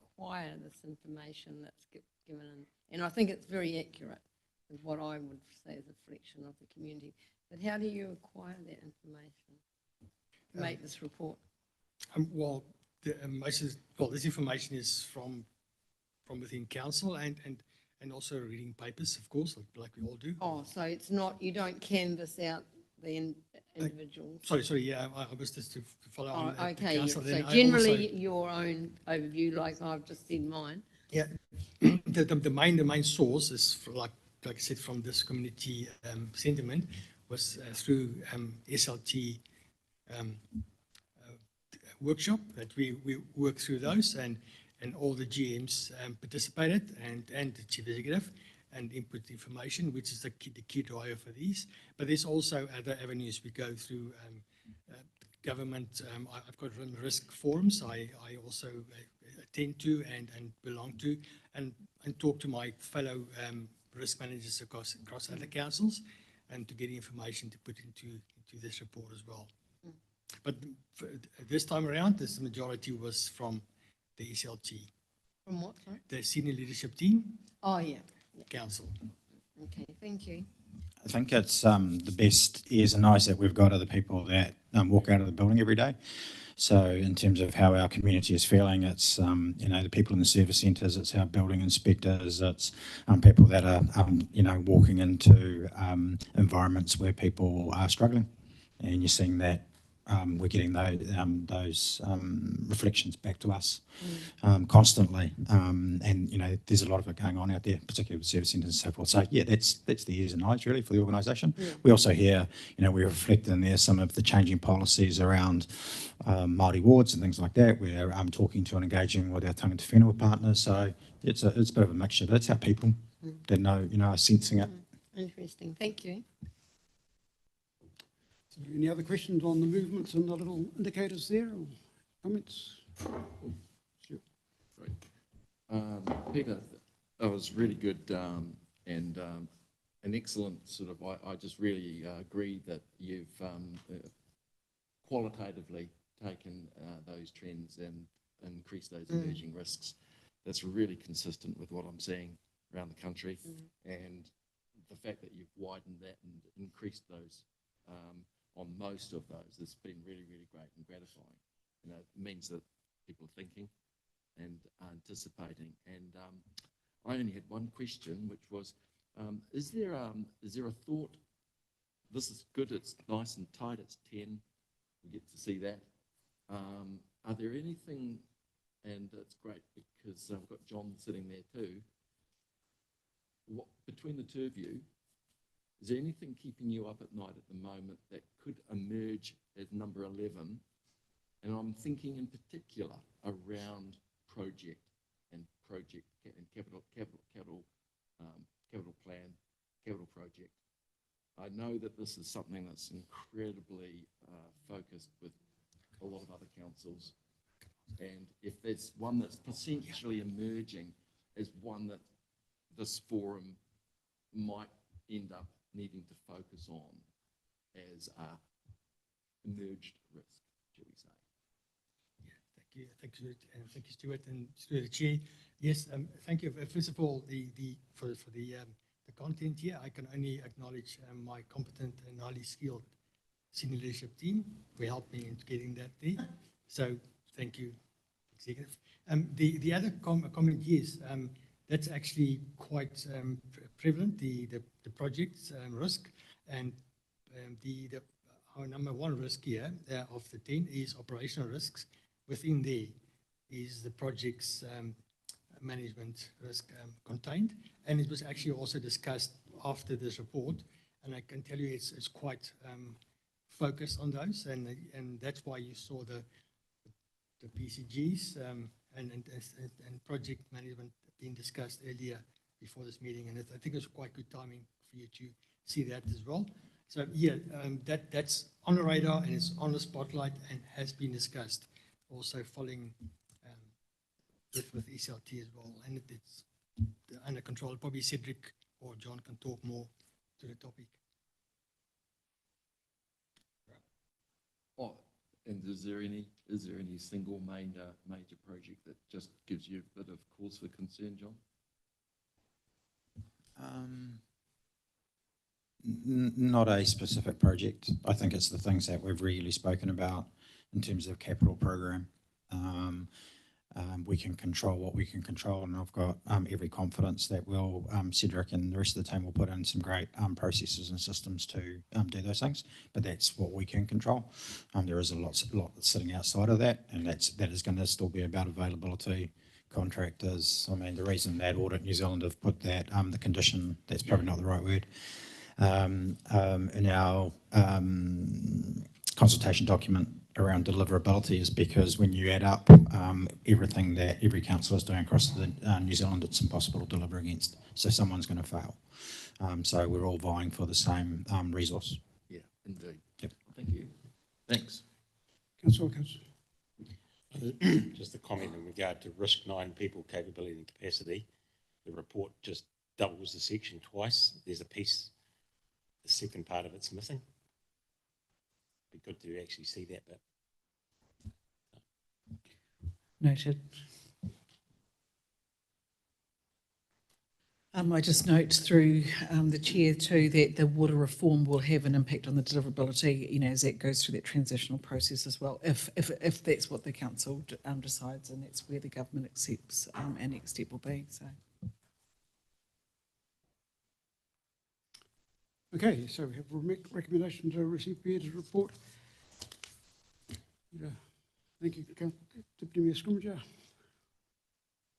acquire this information that's given in. And I think it's very accurate with what I would say is a reflection of the community. But how do you acquire that information to make this report? Well, this information is from within council and also reading papers, of course, like we all do. Oh, so it's not, you don't canvass out the individuals? Sorry, yeah, I was just to follow on. Okay, yeah. Council, So generally your own overview, like I've just said mine. Yeah, the main source is like I said from this community sentiment was through SLT workshop that we worked through those and all the GMs participated and the chief executive and input information, which is the key driver for these. But there's also other avenues we go through. Government, I've got risk forums I also attend to and belong to and talk to my fellow risk managers across other councils and to get information to put into this report as well. But this time around, the majority was from the SLT. From what, sorry? The senior leadership team. Oh, yeah. Council. Okay, thank you. I think it's the best ears and eyes that we've got are the people that walk out of the building every day. So in terms of how our community is feeling, it's the people in the service centres, it's our building inspectors, it's people that are walking into environments where people are struggling, and you're seeing that we're getting those reflections back to us constantly, and there's a lot of it going on out there, particularly with service centres and so forth. So yeah, that's the ears and eyes really for the organisation. Yeah. We also hear, we reflect in there some of the changing policies around Māori wards and things like that. We're talking to and engaging with our tangata whenua partners. So it's a bit of a mixture, but it's our people that know, are sensing it. Interesting. Thank you. Any other questions on the movements and the little indicators there, or comments? Sure. Right. Peter, that was really good and an excellent sort of, I just really agree that you've qualitatively taken those trends and increased those emerging risks. That's really consistent with what I'm seeing around the country, and the fact that you've widened that and increased those on most of those has been really, really great and gratifying. It means that people are thinking and anticipating. And I only had one question, which was, is there a thought? This is good. It's nice and tight. It's 10. We get to see that. Are there anything? And it's great because I've got John sitting there too. Between the two of you, is there anything keeping you up at night at the moment that could emerge as number 11? And I'm thinking in particular around project and capital plan, capital project. I know that this is something that's incredibly focused with a lot of other councils. And if there's one that's potentially emerging as one that this forum might end up needing to focus on as a emerged risk, shall we say? Yeah, thank you, Stuart, and Stuart, the chair. Yes, thank you. First of all, for the content here, I can only acknowledge my competent and highly skilled senior leadership team who helped me in getting that there. So thank you, executive. The other comment, yes, that's actually quite prevalent, the project's risk, and our number one risk here of the 10 is operational risks. Within there, is the project's management risk contained. And it was actually also discussed after this report. And I can tell you it's quite focused on those. And that's why you saw the PCGs and project management being discussed earlier before this meeting. And I think it's quite good timing for you to see that as well. So yeah, that's on the radar and it's on the spotlight and has been discussed also following with ECLT as well. And it's under control. Probably Cedric or John can talk more to the topic. Oh, and is there any single major project that just gives you a bit of cause for concern, John? Not a specific project. I think it's the things that we've really spoken about in terms of capital program. We can control what we can control, and I've got every confidence that Cedric and the rest of the team will put in some great processes and systems to do those things. But that's what we can control. There is a lot that's sitting outside of that, and that is going to still be about availability, contractors. I mean, the reason that Audit New Zealand have put that the condition, that's probably not the right word, in our consultation document around deliverability is because when you add up everything that every council is doing across New Zealand, it's impossible to deliver against. So someone's going to fail. So we're all vying for the same resource. Yeah, indeed. Yep. Thank you. Thanks. Councillor. Just a comment in regard to risk 9 people, capability and capacity. The report just doubles the section twice. There's a piece, the second part of it's missing. Be good to actually see that bit. Noted. I just note through the chair too that the water reform will have an impact on the deliverability, as that goes through that transitional process as well, if that's what the council decides, and that's where the government accepts our next step will be. So. Okay, so we have a recommendation to receive Peter's report. Thank you, Deputy Mayor Scrimgeour.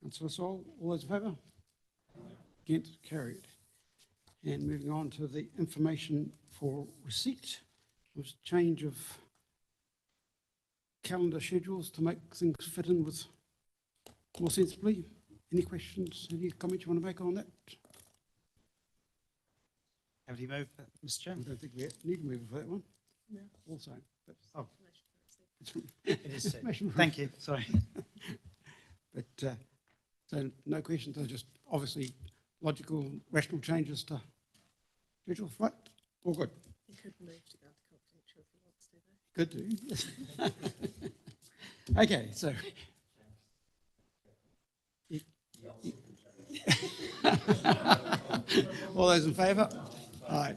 Councillor Sol, all those in favour? Against, carried. And moving on to the information for receipt. Was change of calendar schedules to make things fit in with more sensibly. Any questions, any comments you want to make on that? Have you moved, Mr. Chair? I don't think we need to move for that one. No. Also. Oh. It is. Information for Thank you. Sorry. But so no questions. They're just obviously logical, rational changes to schedule. Right? All good. You could move to go to confidential if you want to. Could do. Okay, so. All those in favour? All right.